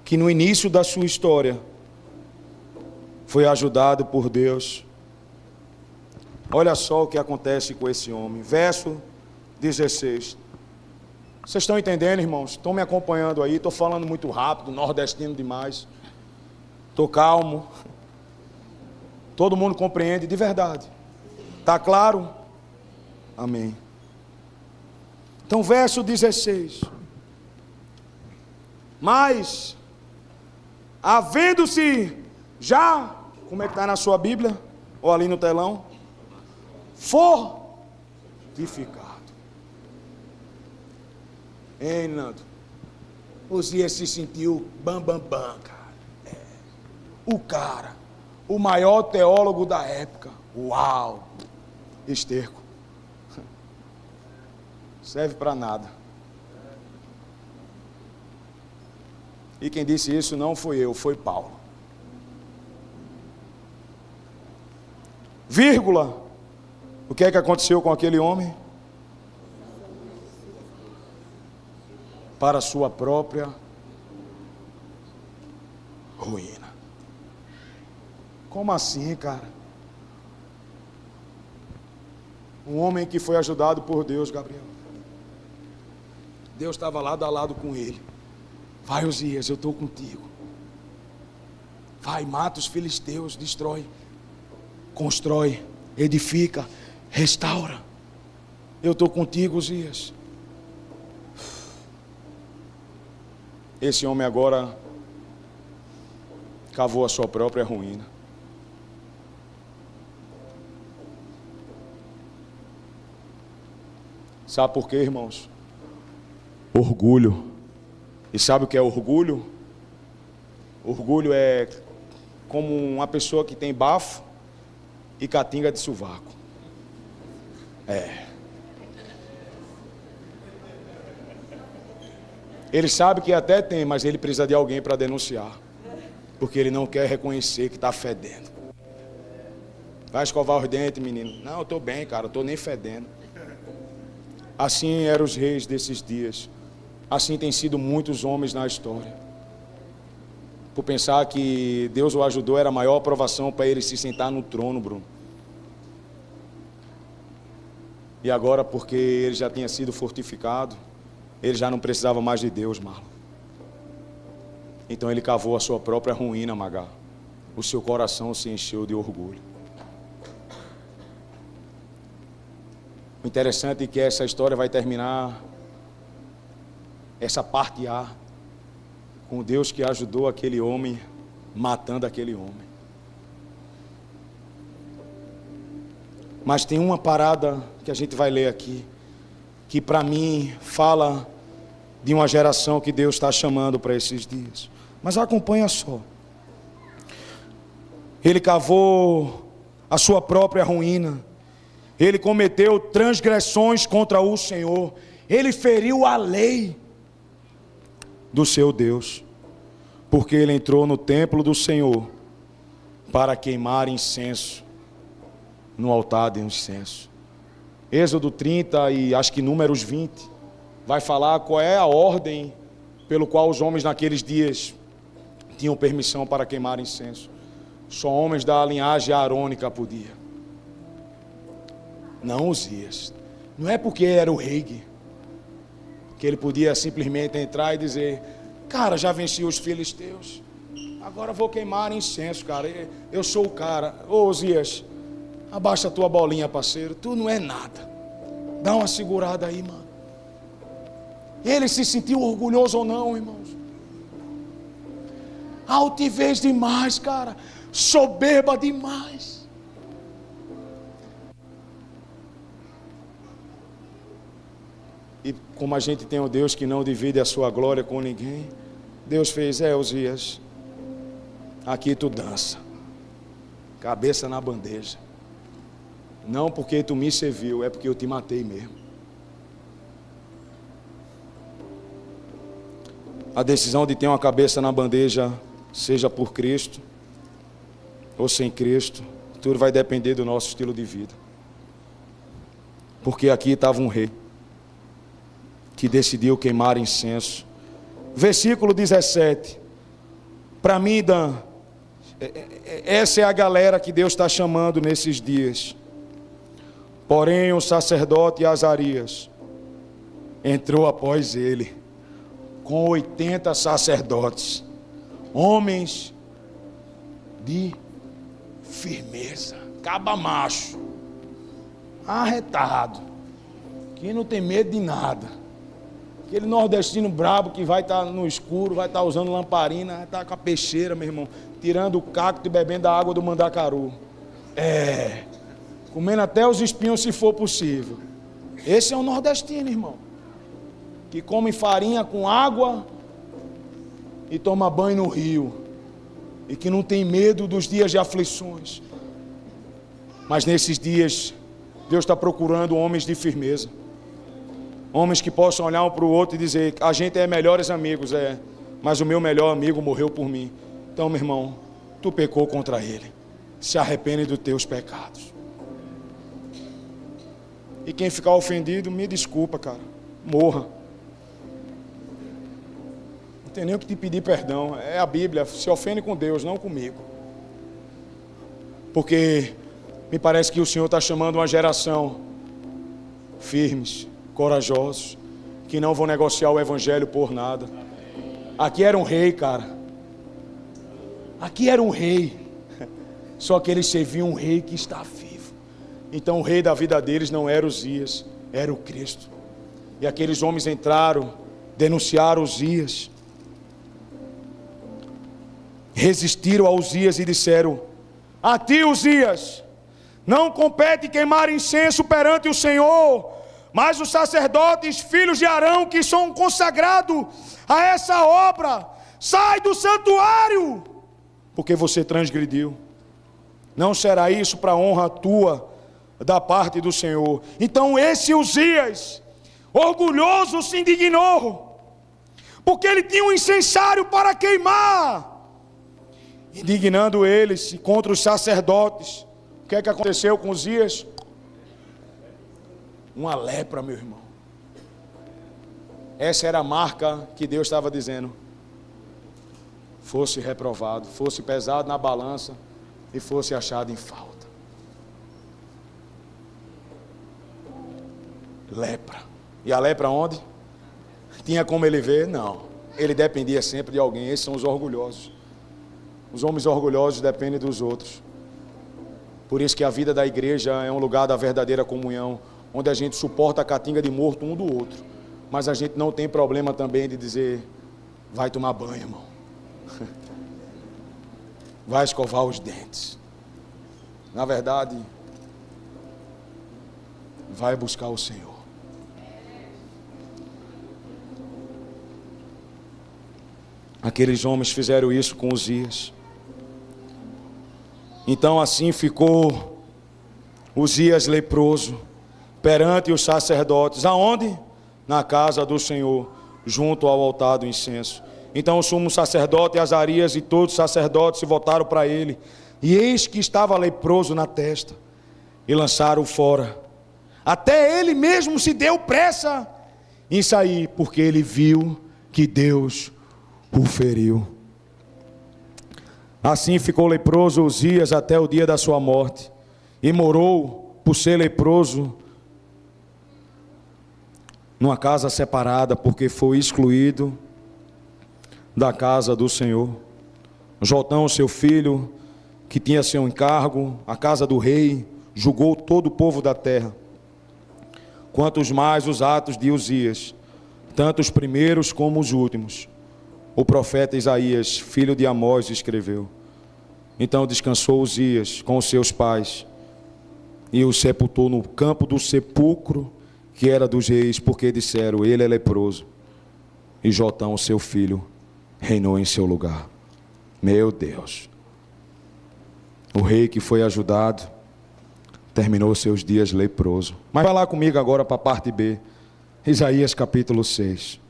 que no início da sua história foi ajudado por Deus, olha só o que acontece com esse homem. Verso 16. Vocês estão entendendo, irmãos? Estão me acompanhando aí? Estou falando muito rápido, nordestino demais. Estou calmo. Todo mundo compreende de verdade. Está claro? Amém. Então, verso 16. Mas, havendo-se já, como é que está na sua Bíblia? Ou ali no telão? Fortificado. Hein, Nando? Uzias se sentiu bam, cara. O cara, o maior teólogo da época. Uau! Esterco. Serve para nada. E quem disse isso não fui eu, foi Paulo. Vírgula. O que é que aconteceu com aquele homem? Para sua própria ruína. Como assim, cara? Um homem que foi ajudado por Deus, Gabriel. Deus estava lado a lado com ele. Vai, Uzias, eu estou contigo. Vai, mata os filisteus, destrói, constrói, edifica, restaura. Eu estou contigo, Uzias. Esse homem agora cavou a sua própria ruína. Sabe por quê, irmãos? Orgulho. E sabe o que é orgulho? Orgulho é como uma pessoa que tem bafo e catinga de sovaco. Ele sabe que até tem, mas ele precisa de alguém para denunciar. Porque ele não quer reconhecer que está fedendo. Vai escovar os dentes, menino. Não, eu estou bem, cara, eu estou nem fedendo. Assim eram os reis desses dias. Assim tem sido muitos homens na história. Por pensar que Deus o ajudou, era a maior aprovação para ele se sentar no trono, Bruno. E agora, porque ele já tinha sido fortificado, ele já não precisava mais de Deus, Marlon. Então ele cavou a sua própria ruína, Magá. O seu coração se encheu de orgulho. O interessante é que essa história vai terminar, essa parte A, com Deus que ajudou aquele homem, matando aquele homem. Mas tem uma parada que a gente vai ler aqui, que para mim fala de uma geração que Deus está chamando para esses dias. Mas acompanha só. Ele cavou a sua própria ruína. Ele cometeu transgressões contra o Senhor. Ele feriu a lei do seu Deus. Porque ele entrou no templo do Senhor para queimar incenso no altar de incenso. Êxodo 30 e acho que Números 20 vai falar qual é a ordem pelo qual os homens naqueles dias tinham permissão para queimar incenso. Só homens da linhagem arônica podiam. Não Uzias. Não é porque era o rei que ele podia simplesmente entrar e dizer: cara, já venci os filisteus, agora vou queimar incenso, cara, eu sou o cara. Ô Uzias, abaixa a tua bolinha, parceiro, tu não é nada, dá uma segurada aí, mano. Ele se sentiu orgulhoso ou não, irmãos? Altivez demais, cara, soberba demais. E como a gente tem um Deus que não divide a sua glória com ninguém, Deus fez: Uzias, aqui tu dança, cabeça na bandeja. Não porque tu me serviu, é porque eu te matei mesmo. A decisão de ter uma cabeça na bandeja, seja por Cristo ou sem Cristo, tudo vai depender do nosso estilo de vida. Porque aqui estava um rei que decidiu queimar incenso. Versículo 17. Para mim, Dan, essa é a galera que Deus está chamando nesses dias. Porém, o sacerdote Azarias entrou após ele, com 80 sacerdotes, homens de firmeza, caba macho, arretado, que não tem medo de nada. Aquele nordestino brabo que vai estar no escuro, vai estar usando lamparina, vai estar com a peixeira, meu irmão, tirando o cacto e bebendo a água do mandacaru. Comendo até os espinhos se for possível. Esse é um nordestino, irmão, que come farinha com água e toma banho no rio, e que não tem medo dos dias de aflições. Mas nesses dias, Deus está procurando homens de firmeza, homens que possam olhar um para o outro e dizer: a gente é melhores amigos, mas o meu melhor amigo morreu por mim. Então, meu irmão, tu pecou contra ele, se arrepende dos teus pecados. E quem ficar ofendido, me desculpa, cara, morra. Não tem nem o que te pedir perdão, é a Bíblia, se ofende com Deus, não comigo. Porque me parece que o Senhor está chamando uma geração firmes, corajosos, que não vão negociar o Evangelho por nada. Aqui era um rei, cara. Aqui era um rei. Só que eles serviam um rei que está vivo. Então o rei da vida deles não era Uzias, era o Cristo. E aqueles homens entraram, denunciaram Uzias, resistiram a Uzias e disseram: a ti, Uzias, não compete queimar incenso perante o Senhor, mas os sacerdotes, filhos de Arão, que são consagrados a essa obra, sai do santuário, porque você transgrediu. Não será isso para honra tua da parte do Senhor. Então esse Uzias, orgulhoso, se indignou, porque ele tinha um incensário para queimar, indignando eles contra os sacerdotes. O que é que aconteceu com Uzias? Uma lepra, meu irmão. Essa era a marca que Deus estava dizendo: fosse reprovado, fosse pesado na balança e fosse achado em falta. Lepra. E a lepra onde? Tinha como ele ver? Não. Ele dependia sempre de alguém. Esses são os orgulhosos. Os homens orgulhosos dependem dos outros. Por isso que a vida da igreja é um lugar da verdadeira comunhão, onde a gente suporta a catinga de morto um do outro. Mas a gente não tem problema também de dizer: vai tomar banho, irmão. Vai escovar os dentes. Na verdade, vai buscar o Senhor. Aqueles homens fizeram isso com Uzias. Então assim ficou Uzias leproso perante os sacerdotes. Aonde? Na casa do Senhor, junto ao altar do incenso. Então o sumo sacerdote Azarias e todos os sacerdotes se voltaram para ele, e eis que estava leproso na testa, e lançaram-o fora. Até ele mesmo se deu pressa em sair, porque ele viu que Deus o feriu. Assim ficou leproso Uzias até o dia da sua morte, e morou, por ser leproso, numa casa separada, porque foi excluído da casa do Senhor. Jotão, seu filho, que tinha seu encargo, a casa do rei, julgou todo o povo da terra. Quantos mais os atos de Uzias, tanto os primeiros como os últimos, o profeta Isaías, filho de Amós, escreveu. Então descansou Uzias com os seus pais, e o sepultou no campo do sepulcro, que era dos reis, porque disseram: ele é leproso. E Jotão, seu filho, reinou em seu lugar. Meu Deus. O rei que foi ajudado terminou seus dias leproso. Mas vai lá comigo agora para a parte B. Isaías capítulo 6.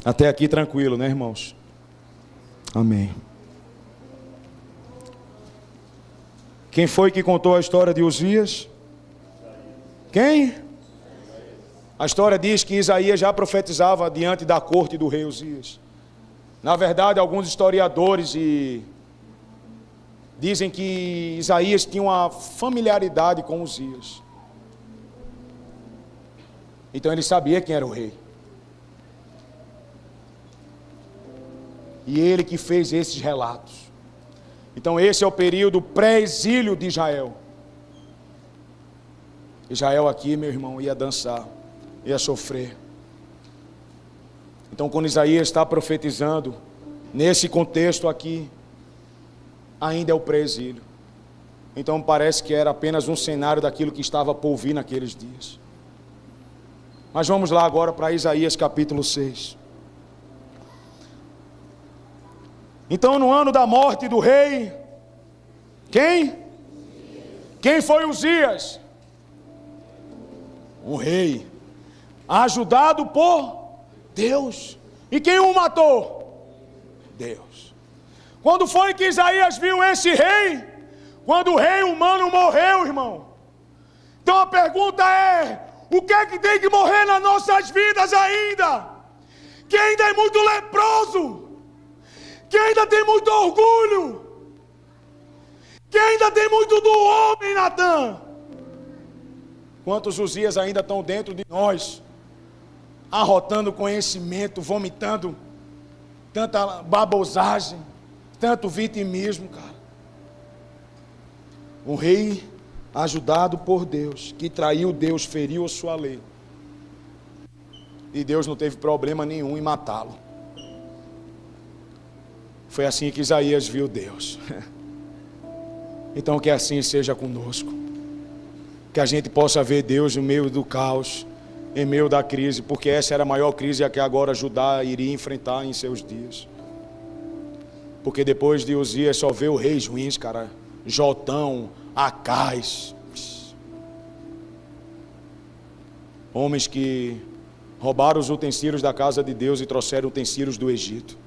Até aqui tranquilo, né, irmãos? Amém. Quem foi que contou a história de Uzias? Quem? A história diz que Isaías já profetizava diante da corte do rei Uzias. Na verdade, alguns historiadores dizem que Isaías tinha uma familiaridade com Uzias. Então ele sabia quem era o rei. E ele que fez esses relatos. Então esse é o período pré-exílio de Israel. Israel aqui, meu irmão, ia dançar, ia sofrer. Então quando Isaías está profetizando, nesse contexto aqui, ainda é o pré-exílio. Então parece que era apenas um cenário daquilo que estava por vir naqueles dias. Mas vamos lá agora para Isaías capítulo 6. Então no ano da morte do rei, quem foi Uzias? Um rei, ajudado por Deus. E quem o matou? Deus. Quando foi que Isaías viu esse rei? Quando o rei humano morreu, irmão. Então a pergunta é: o que é que tem que morrer nas nossas vidas ainda? Que ainda é muito leproso, que ainda tem muito orgulho, que ainda tem muito do homem, Natan. Quantos Uzias ainda estão dentro de nós, arrotando conhecimento, vomitando tanta babosagem, tanto vitimismo, cara. Um rei ajudado por Deus, que traiu Deus, feriu a sua lei, e Deus não teve problema nenhum em matá-lo. Foi assim que Isaías viu Deus. Então que assim seja conosco, que a gente possa ver Deus no meio do caos, em meio da crise, porque essa era a maior crise a que agora Judá iria enfrentar em seus dias. Porque depois de Uzias só veio reis ruins, cara. Jotão, Acais, homens que roubaram os utensílios da casa de Deus e trouxeram utensílios do Egito.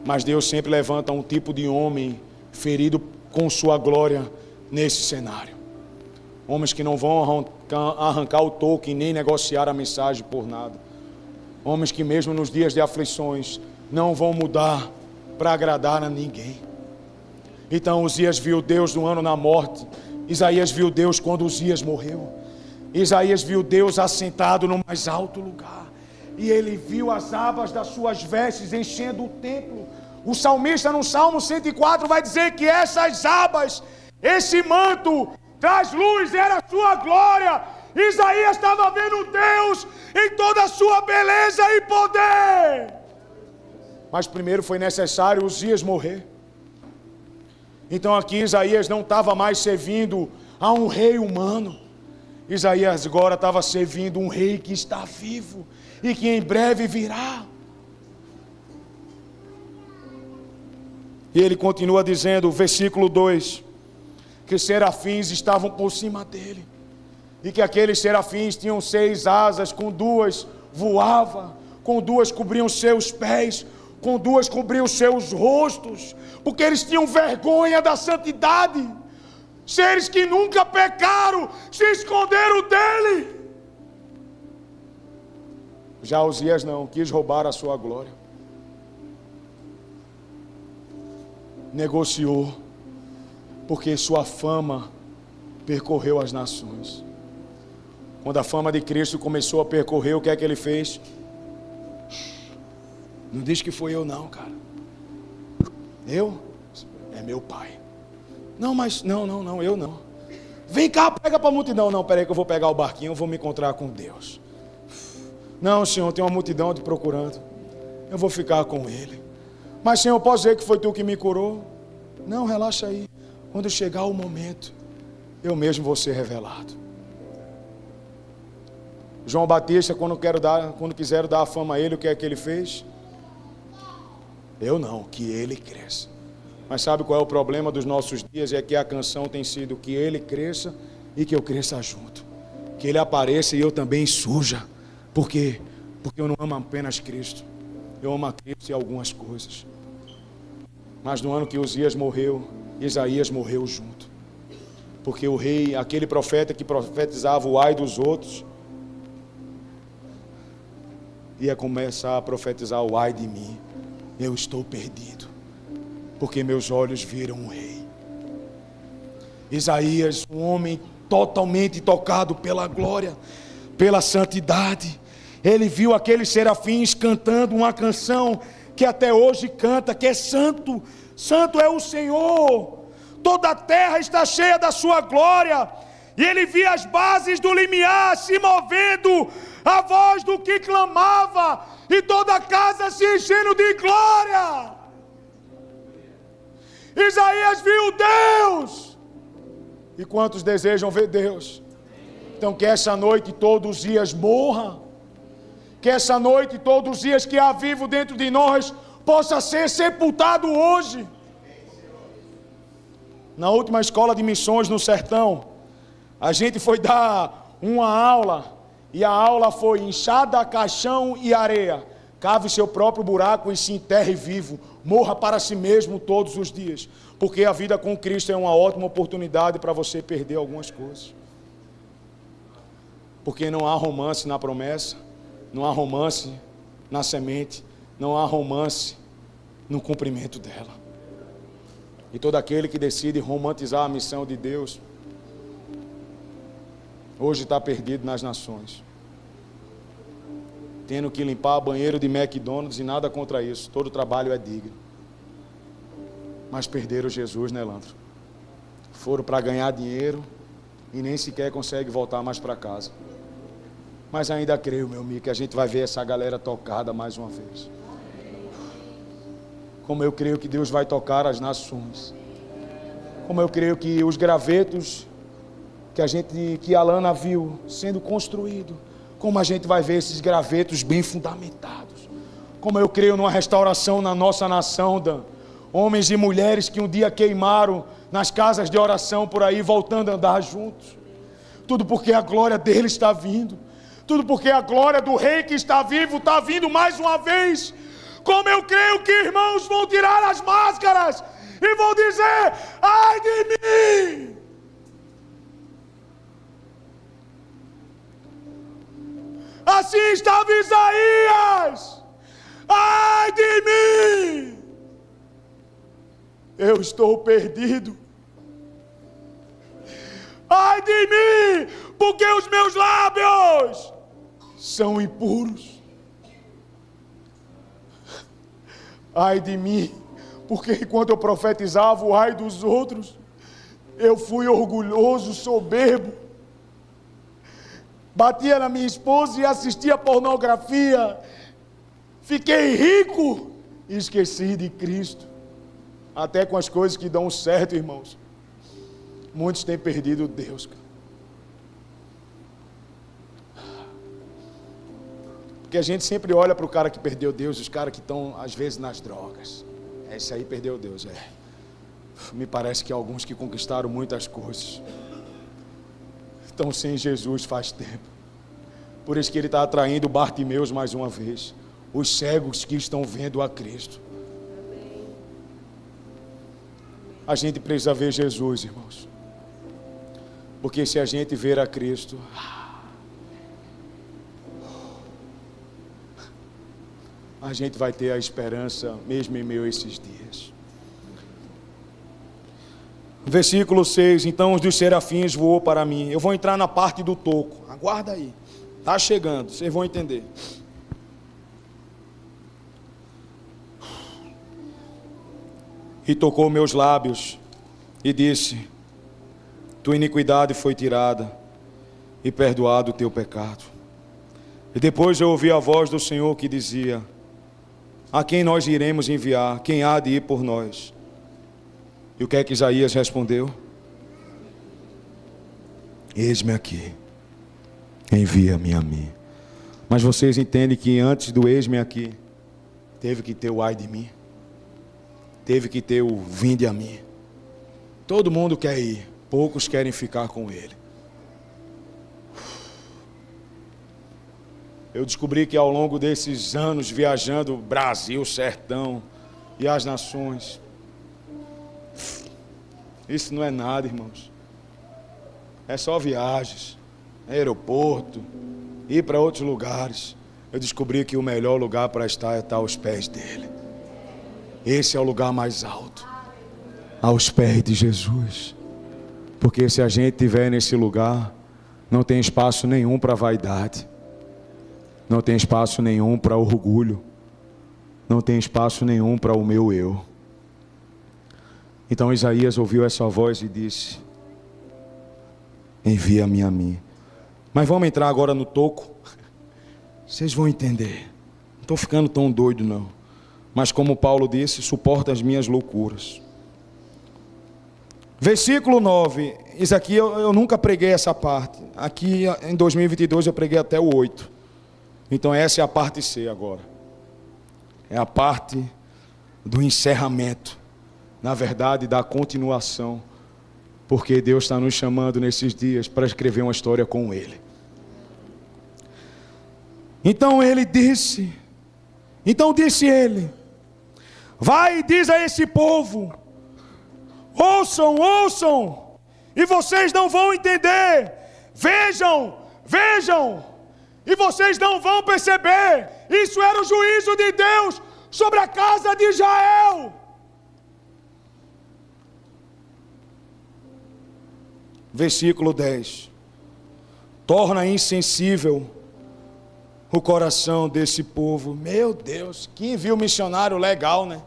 Mas Deus sempre levanta um tipo de homem ferido com sua glória nesse cenário. Homens que não vão arrancar o token nem negociar a mensagem por nada. Homens que mesmo nos dias de aflições não vão mudar para agradar a ninguém. Então Uzias viu Deus no ano da morte. Isaías viu Deus quando Uzias morreu. Isaías viu Deus assentado no mais alto lugar. E ele viu as abas das suas vestes enchendo o templo. O salmista no Salmo 104 vai dizer que essas abas, esse manto, traz luz, era a sua glória. Isaías estava vendo Deus em toda a sua beleza e poder. Mas primeiro foi necessário Uzias morrer. Então aqui Isaías não estava mais servindo a um rei humano. Isaías agora estava servindo um rei que está vivo e que em breve virá. E ele continua dizendo, versículo 2, que serafins estavam por cima dele, e que aqueles serafins tinham 6 asas, com 2 voava, com 2 cobriam seus pés, com 2 cobriam seus rostos, porque eles tinham vergonha da santidade. Seres que nunca pecaram, se esconderam dele. Já Uzias não, quis roubar a sua glória. Negociou, porque sua fama percorreu as nações. Quando a fama de Cristo começou a percorrer, o que é que ele fez? Não diz que foi eu não, cara. Eu? É meu pai. Não, mas não, eu não. Vem cá, pega para a multidão. Não, peraí que eu vou pegar o barquinho, eu vou me encontrar com Deus. Não, Senhor, tem uma multidão te procurando. Eu vou ficar com ele. Mas, Senhor, posso dizer que foi tu que me curou? Não, relaxa aí. Quando chegar o momento, eu mesmo vou ser revelado. João Batista, quando quiseram dar a fama a ele, o que é que ele fez? Eu não, que ele cresça. Mas sabe qual é o problema dos nossos dias? É que a canção tem sido que ele cresça e que eu cresça junto. Que ele apareça e eu também suja. Por quê? Porque eu não amo apenas Cristo. Eu amo a Cristo e algumas coisas. Mas no ano que Uzias morreu, Isaías morreu junto. Porque o rei, aquele profeta que profetizava o ai dos outros, ia começar a profetizar o ai de mim. Eu estou perdido, porque meus olhos viram um rei. Isaías, um homem totalmente tocado pela glória, pela santidade. Ele viu aqueles serafins cantando uma canção que até hoje canta que é santo, santo é o Senhor, toda a terra está cheia da sua glória. E ele via as bases do limiar se movendo, a voz do que clamava, e toda a casa se enchendo de glória. Isaías viu Deus. E quantos desejam ver Deus? Então que essa noite todos os dias morra, que essa noite todos os dias que há vivo dentro de nós possa ser sepultado hoje. Na última escola de missões no sertão, a gente foi dar uma aula, e a aula foi enxada, caixão e areia. Cave seu próprio buraco e se enterre vivo, morra para si mesmo todos os dias, porque a vida com Cristo é uma ótima oportunidade para você perder algumas coisas. Porque não há romance na promessa, não há romance na semente, não há romance no cumprimento dela. E todo aquele que decide romantizar a missão de Deus, hoje está perdido nas nações, tendo que limpar banheiro de McDonald's, e nada contra isso, todo trabalho é digno. Mas perderam Jesus, né, Landro? Foram para ganhar dinheiro e nem sequer conseguem voltar mais para casa. Mas ainda creio, meu amigo, que a gente vai ver essa galera tocada mais uma vez. Como eu creio que Deus vai tocar as nações. Como eu creio que os gravetos que a Lana viu sendo construído, como a gente vai ver esses gravetos bem fundamentados. Como eu creio numa restauração na nossa nação, Dan. Homens e mulheres que um dia queimaram nas casas de oração por aí, voltando a andar juntos. Tudo porque a glória dele está vindo. Tudo porque a glória do rei que está vivo está vindo mais uma vez. Como eu creio que irmãos vão tirar as máscaras e vão dizer: ai de mim! Assim estava Isaías: ai de mim! Eu estou perdido. Ai de mim, porque os meus lábios são impuros. Ai de mim, porque enquanto eu profetizava o ai dos outros, eu fui orgulhoso, soberbo. Batia na minha esposa e assistia pornografia. Fiquei rico e esqueci de Cristo. Até com as coisas que dão certo, irmãos. Muitos têm perdido Deus, cara. Porque a gente sempre olha para o cara que perdeu Deus, os caras que estão, às vezes, nas drogas. Esse aí perdeu Deus, Me parece que alguns que conquistaram muitas coisas estão sem Jesus faz tempo. Por isso que ele está atraindo Bartimeus mais uma vez. Os cegos que estão vendo a Cristo. A gente precisa ver Jesus, irmãos. Porque se a gente ver a Cristo, a gente vai ter a esperança mesmo em meio a esses dias. Versículo 6, então os dos serafins voou para mim. Eu vou entrar na parte do toco, aguarda aí, está chegando, vocês vão entender. E tocou meus lábios e disse: tua iniquidade foi tirada e perdoado o teu pecado. E depois eu ouvi a voz do Senhor que dizia: a quem nós iremos enviar? Quem há de ir por nós? E o que é que Isaías respondeu? Eis-me aqui, envia-me a mim. Mas vocês entendem que antes do eis-me aqui, teve que ter o ai de mim, teve que ter o vinde a mim. Todo mundo quer ir, poucos querem ficar com ele. Eu descobri que ao longo desses anos viajando Brasil, sertão e as nações, isso não é nada, irmãos. É só viagens, aeroporto, ir para outros lugares. Eu descobri que o melhor lugar para estar é estar aos pés dele. Esse é o lugar mais alto, aos pés de Jesus. Porque se a gente estiver nesse lugar, não tem espaço nenhum para vaidade, não tem espaço nenhum para orgulho, não tem espaço nenhum para o meu eu. Então Isaías ouviu essa voz e disse: envia-me a mim. Mas vamos entrar agora no toco. Vocês vão entender. Não estou ficando tão doido não. Mas como Paulo disse, suporta as minhas loucuras. Versículo 9. Isso aqui eu nunca preguei essa parte. Aqui em 2022 eu preguei até o 8. Então essa é a parte C agora. É a parte do encerramento. Na verdade, da continuação. Porque Deus está nos chamando nesses dias para escrever uma história com Ele. Então disse ele: vai e diz a esse povo: ouçam, ouçam, e vocês não vão entender. Vejam, vejam, e vocês não vão perceber. Isso era o juízo de Deus sobre a casa de Israel. Versículo 10. Torna insensível o coração desse povo. Meu Deus, que envio missionário legal, né?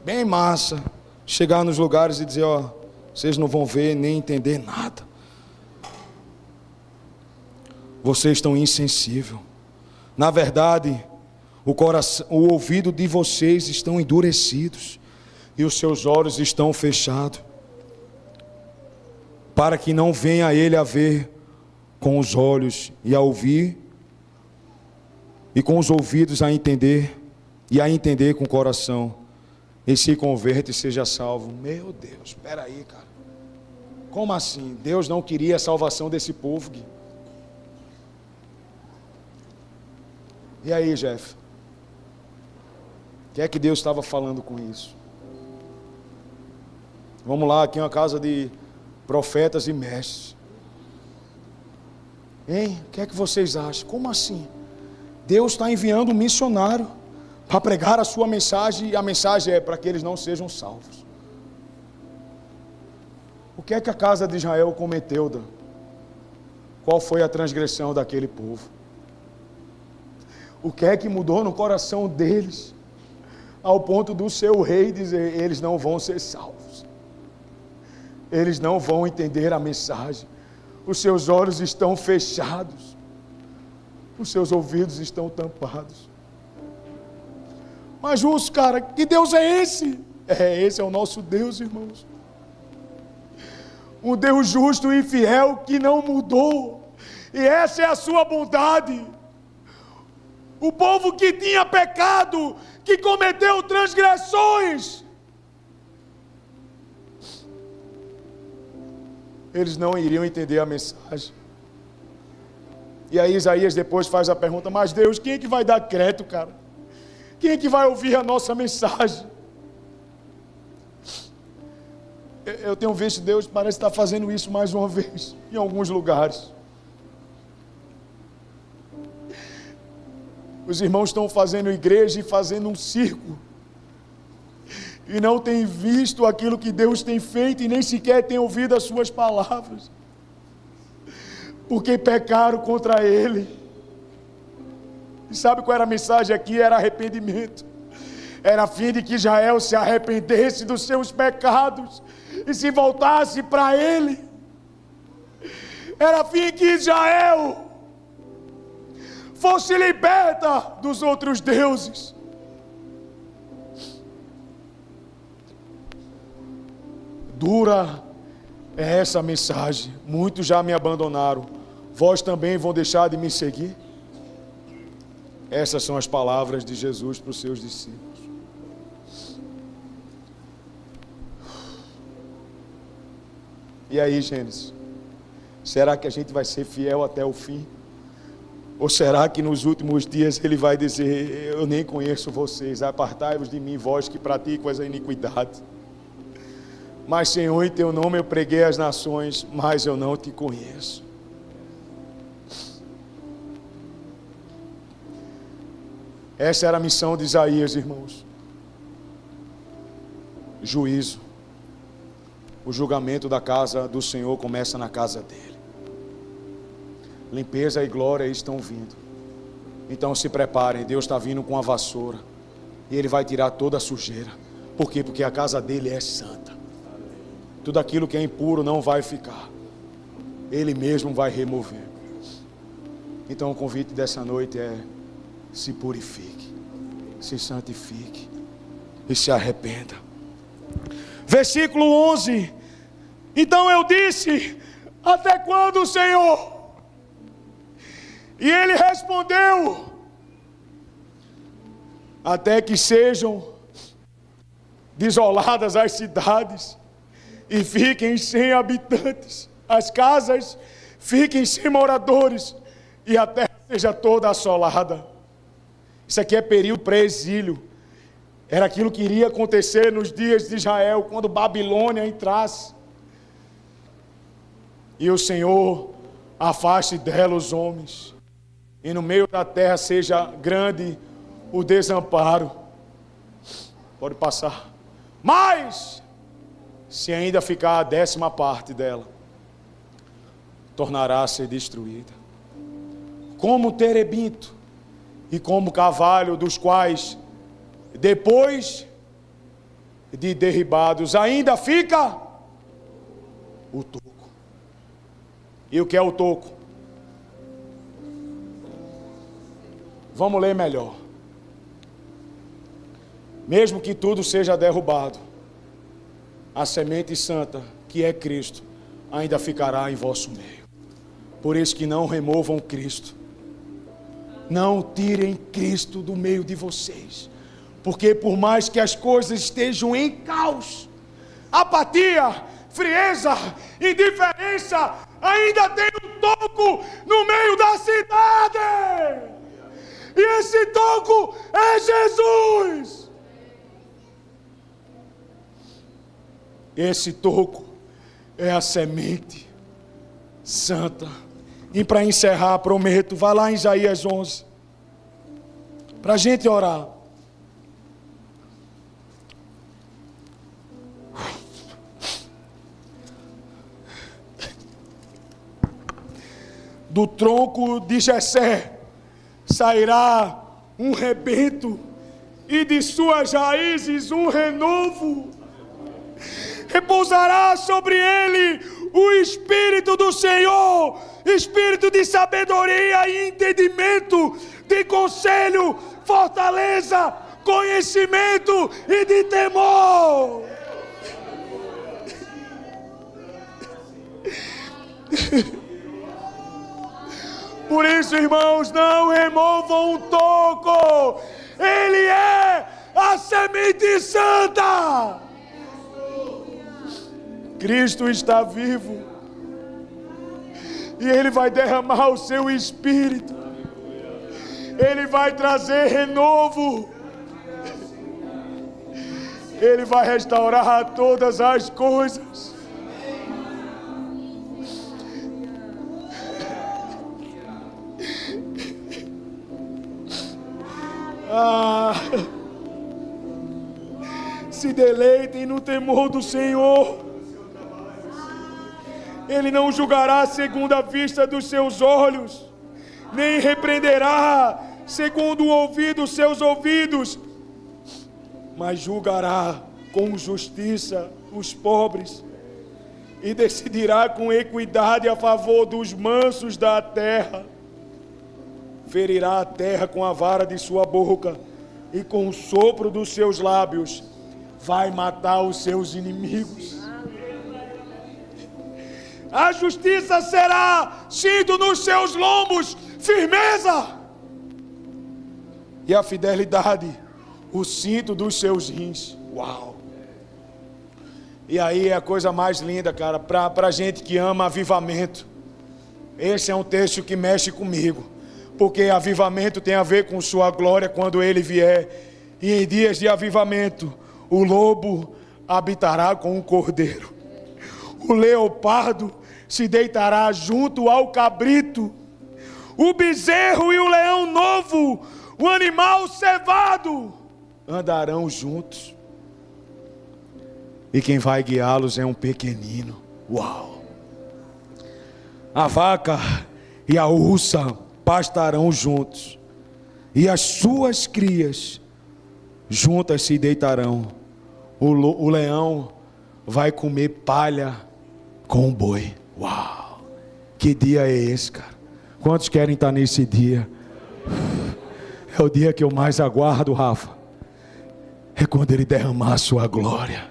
Bem massa. Chegar nos lugares e dizer: ó, vocês não vão ver nem entender nada. Vocês estão insensíveis. Na verdade, o ouvido de vocês estão endurecidos e os seus olhos estão fechados, para que não venha ele a ver com os olhos e a ouvir, e com os ouvidos a entender, e a entender com o coração, e se converte e seja salvo. Meu Deus, espera aí, cara. Como assim? Deus não queria a salvação desse povo, Gui? E aí, Jeff? O que é que Deus estava falando com isso? Vamos lá, aqui é uma casa de profetas e mestres. Hein? O que é que vocês acham? Como assim? Deus está enviando um missionário para pregar a sua mensagem, e a mensagem é para que eles não sejam salvos. O que é que a casa de Israel cometeu, Dan? Qual foi a transgressão daquele povo? O que é que mudou no coração deles, ao ponto do seu rei dizer: eles não vão ser salvos, eles não vão entender a mensagem, os seus olhos estão fechados, os seus ouvidos estão tampados. Mas justo, cara, que Deus é esse? Esse é o nosso Deus, irmãos. Um Deus justo e fiel que não mudou, e essa é a sua bondade. O povo que tinha pecado, que cometeu transgressões, eles não iriam entender a mensagem. E aí Isaías depois faz a pergunta: mas Deus, quem é que vai dar crédito, cara? Quem é que vai ouvir a nossa mensagem? Eu tenho visto Deus, parece estar fazendo isso mais uma vez, em alguns lugares. Os irmãos estão fazendo igreja e fazendo um circo, e não têm visto aquilo que Deus tem feito, e nem sequer têm ouvido as suas palavras, porque pecaram contra Ele. E sabe qual era a mensagem aqui? Era arrependimento. Era a fim de que Israel se arrependesse dos seus pecados e se voltasse para Ele. Era a fim que Israel fosse liberta dos outros deuses. Dura é essa mensagem. Muitos já me abandonaram. Vós também vão deixar de me seguir? Essas são as palavras de Jesus para os seus discípulos. E aí, Gênesis? Será que a gente vai ser fiel até o fim? Ou será que nos últimos dias Ele vai dizer: eu nem conheço vocês, apartai-vos de mim, vós que praticam essa iniquidade. Mas Senhor, em teu nome eu preguei às nações, mas eu não te conheço. Essa era a missão de Isaías, irmãos. Juízo. O julgamento da casa do Senhor começa na casa dele. Limpeza e glória estão vindo. Então se preparem, Deus está vindo com a vassoura. E Ele vai tirar toda a sujeira. Por quê? Porque a casa dele é santa. Tudo aquilo que é impuro não vai ficar. Ele mesmo vai remover. Então o convite dessa noite é: se purifique, se santifique e se arrependa. Versículo 11. Então eu disse: até quando, Senhor? E ele respondeu: até que sejam desoladas as cidades e fiquem sem habitantes, as casas fiquem sem moradores e a terra seja toda assolada. Isso aqui é período pré-exílio. Era aquilo que iria acontecer nos dias de Israel, quando Babilônia entrasse. E o Senhor afaste dela os homens, e no meio da terra seja grande o desamparo. Pode passar. Mas, se ainda ficar a 10ª parte dela, tornará a ser destruída. Como terebinto e como carvalho, dos quais, depois de derribados, ainda fica o toco. E o que é o toco? Vamos ler melhor. Mesmo que tudo seja derrubado, a semente santa, que é Cristo, ainda ficará em vosso meio. Por isso que não removam Cristo. Não tirem Cristo do meio de vocês. Porque por mais que as coisas estejam em caos, apatia, frieza, indiferença, ainda tem um toco no meio da cidade. E esse toco é Jesus. Esse toco é a semente santa. E para encerrar, prometo, vai lá em Isaías 11, para a gente orar. Do tronco de Jessé sairá um rebento, e de suas raízes um renovo. Repousará sobre ele o Espírito do Senhor, Espírito de sabedoria e entendimento, de conselho, fortaleza, conhecimento e de temor. Por isso, irmãos, não removam o toco. Ele é a semente santa. Cristo está vivo. E Ele vai derramar o seu Espírito. Ele vai trazer renovo. Ele vai restaurar todas as coisas. Se deleitem no temor do Senhor. Ele não julgará segundo a vista dos seus olhos, nem repreenderá segundo o ouvido dos seus ouvidos, mas julgará com justiça os pobres e decidirá com equidade a favor dos mansos da terra. Ferirá a terra com a vara de sua boca, e com o sopro dos seus lábios vai matar os seus inimigos. A justiça será cinto nos seus lombos, firmeza, e a fidelidade o cinto dos seus rins. Uau! E aí é a coisa mais linda, cara, para gente que ama avivamento. Esse é um texto que mexe comigo, porque avivamento tem a ver com sua glória quando ele vier. E em dias de avivamento, o lobo habitará com o cordeiro, o leopardo se deitará junto ao cabrito, o bezerro e o leão novo, o animal cevado, andarão juntos, e quem vai guiá-los é um pequenino. Uau! A vaca e a ursa pastarão juntos, e as suas crias juntas se deitarão. O leão vai comer palha com o boi. Uau! Que dia é esse, cara? Quantos querem estar nesse dia? É o dia que eu mais aguardo, Rafa. É quando Ele derramar a sua glória.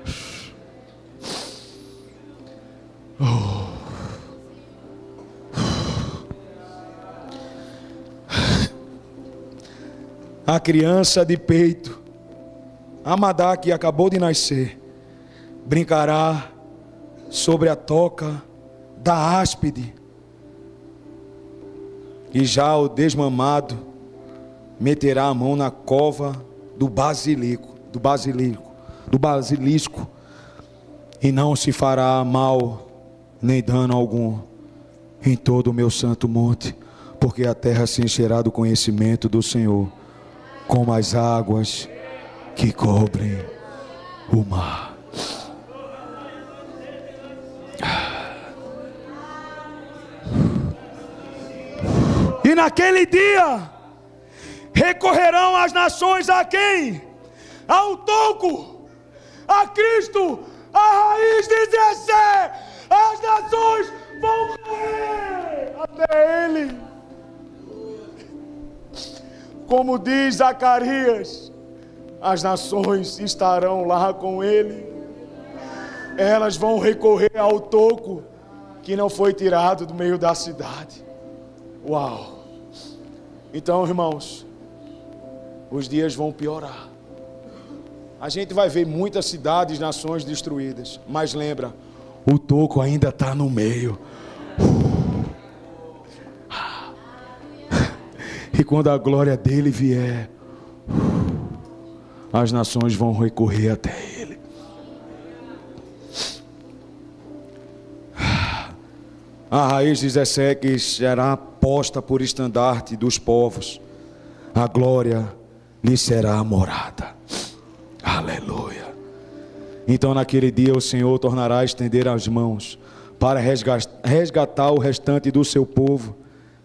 A criança de peito, Amadá, que acabou de nascer, brincará sobre a toca da áspide, e já o desmamado meterá a mão na cova do basilisco, e não se fará mal nem dano algum em todo o meu santo monte, porque a terra se encherá do conhecimento do Senhor, como as águas que cobrem o mar. E naquele dia recorrerão as nações a quem? Ao toco, a Cristo, a raiz de Jessé. As nações vão correr até Ele. Como diz Zacarias, as nações estarão lá com Ele. Elas vão recorrer ao toco que não foi tirado do meio da cidade. Uau! Então, irmãos, os dias vão piorar. A gente vai ver muitas cidades, nações destruídas. Mas lembra, o toco ainda está no meio. E quando a glória dele vier, as nações vão recorrer até Ele. A raiz de Jessé que será posta por estandarte dos povos, a glória lhe será a morada. Aleluia. Então naquele dia o Senhor tornará a estender as mãos para resgatar o restante do seu povo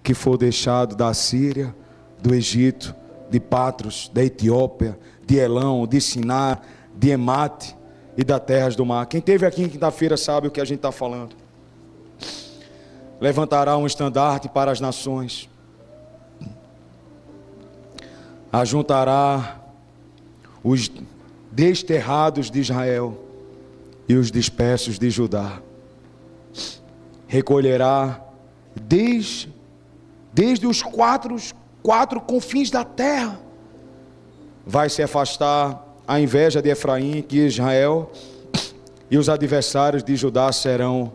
que for deixado da Síria, do Egito, de Patros, da Etiópia, de Elão, de Sinar, de Emate e das terras do mar. Quem esteve aqui em quinta-feira sabe o que a gente está falando. Levantará um estandarte para as nações, ajuntará os desterrados de Israel e os dispersos de Judá, recolherá desde os quatro confins da terra. Vai se afastar a inveja de Efraim, que Israel e os adversários de Judá serão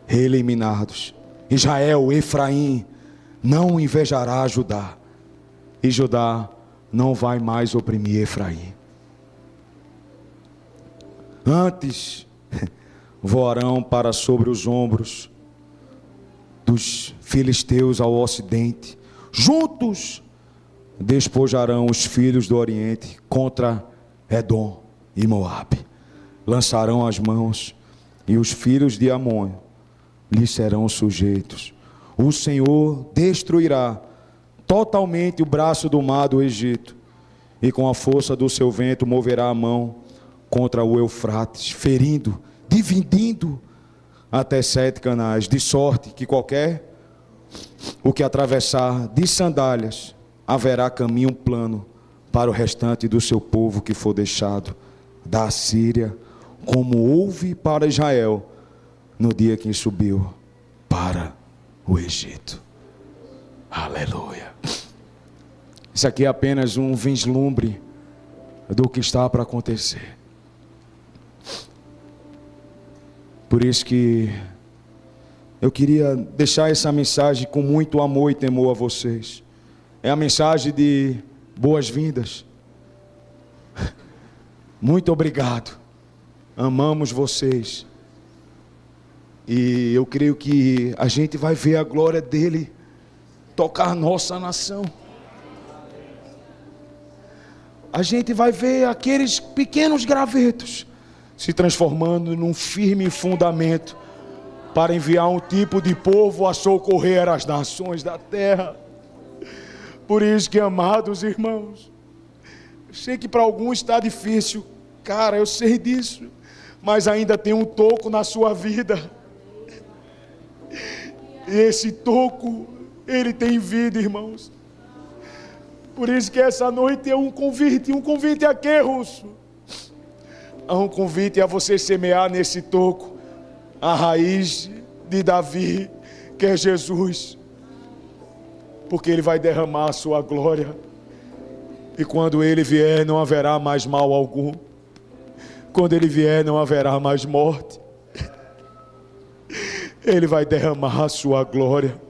eliminados. Israel, Efraim, não invejará Judá, e Judá não vai mais oprimir Efraim. Antes voarão para sobre os ombros dos filisteus ao ocidente, juntos despojarão os filhos do oriente contra Edom e Moabe. Lançarão as mãos, e os filhos de Amon lhes serão sujeitos. O Senhor destruirá totalmente o braço do mar do Egito, e com a força do seu vento moverá a mão contra o Eufrates, ferindo, dividindo até 7 canais, de sorte que qualquer o que atravessar de sandálias haverá caminho plano para o restante do seu povo que for deixado da Síria, como houve para Israel no dia que subiu para o Egito. Aleluia. Isso aqui é apenas um vislumbre do que está para acontecer. Por isso que eu queria deixar essa mensagem com muito amor e temor a vocês. É a mensagem de boas-vindas. Muito obrigado. Amamos vocês. E eu creio que a gente vai ver a glória dele tocar a nossa nação. A gente vai ver aqueles pequenos gravetos se transformando num firme fundamento para enviar um tipo de povo a socorrer as nações da terra. Por isso que, amados irmãos, eu sei que para alguns está difícil, cara, eu sei disso, mas ainda tem um toco na sua vida, e esse toco, ele tem vida, irmãos. Por isso que essa noite é um convite a quê, Russo? É um convite a você semear nesse toco a raiz de Davi, que é Jesus, porque Ele vai derramar a sua glória, e quando Ele vier não haverá mais mal algum, quando Ele vier não haverá mais morte, Ele vai derramar a sua glória.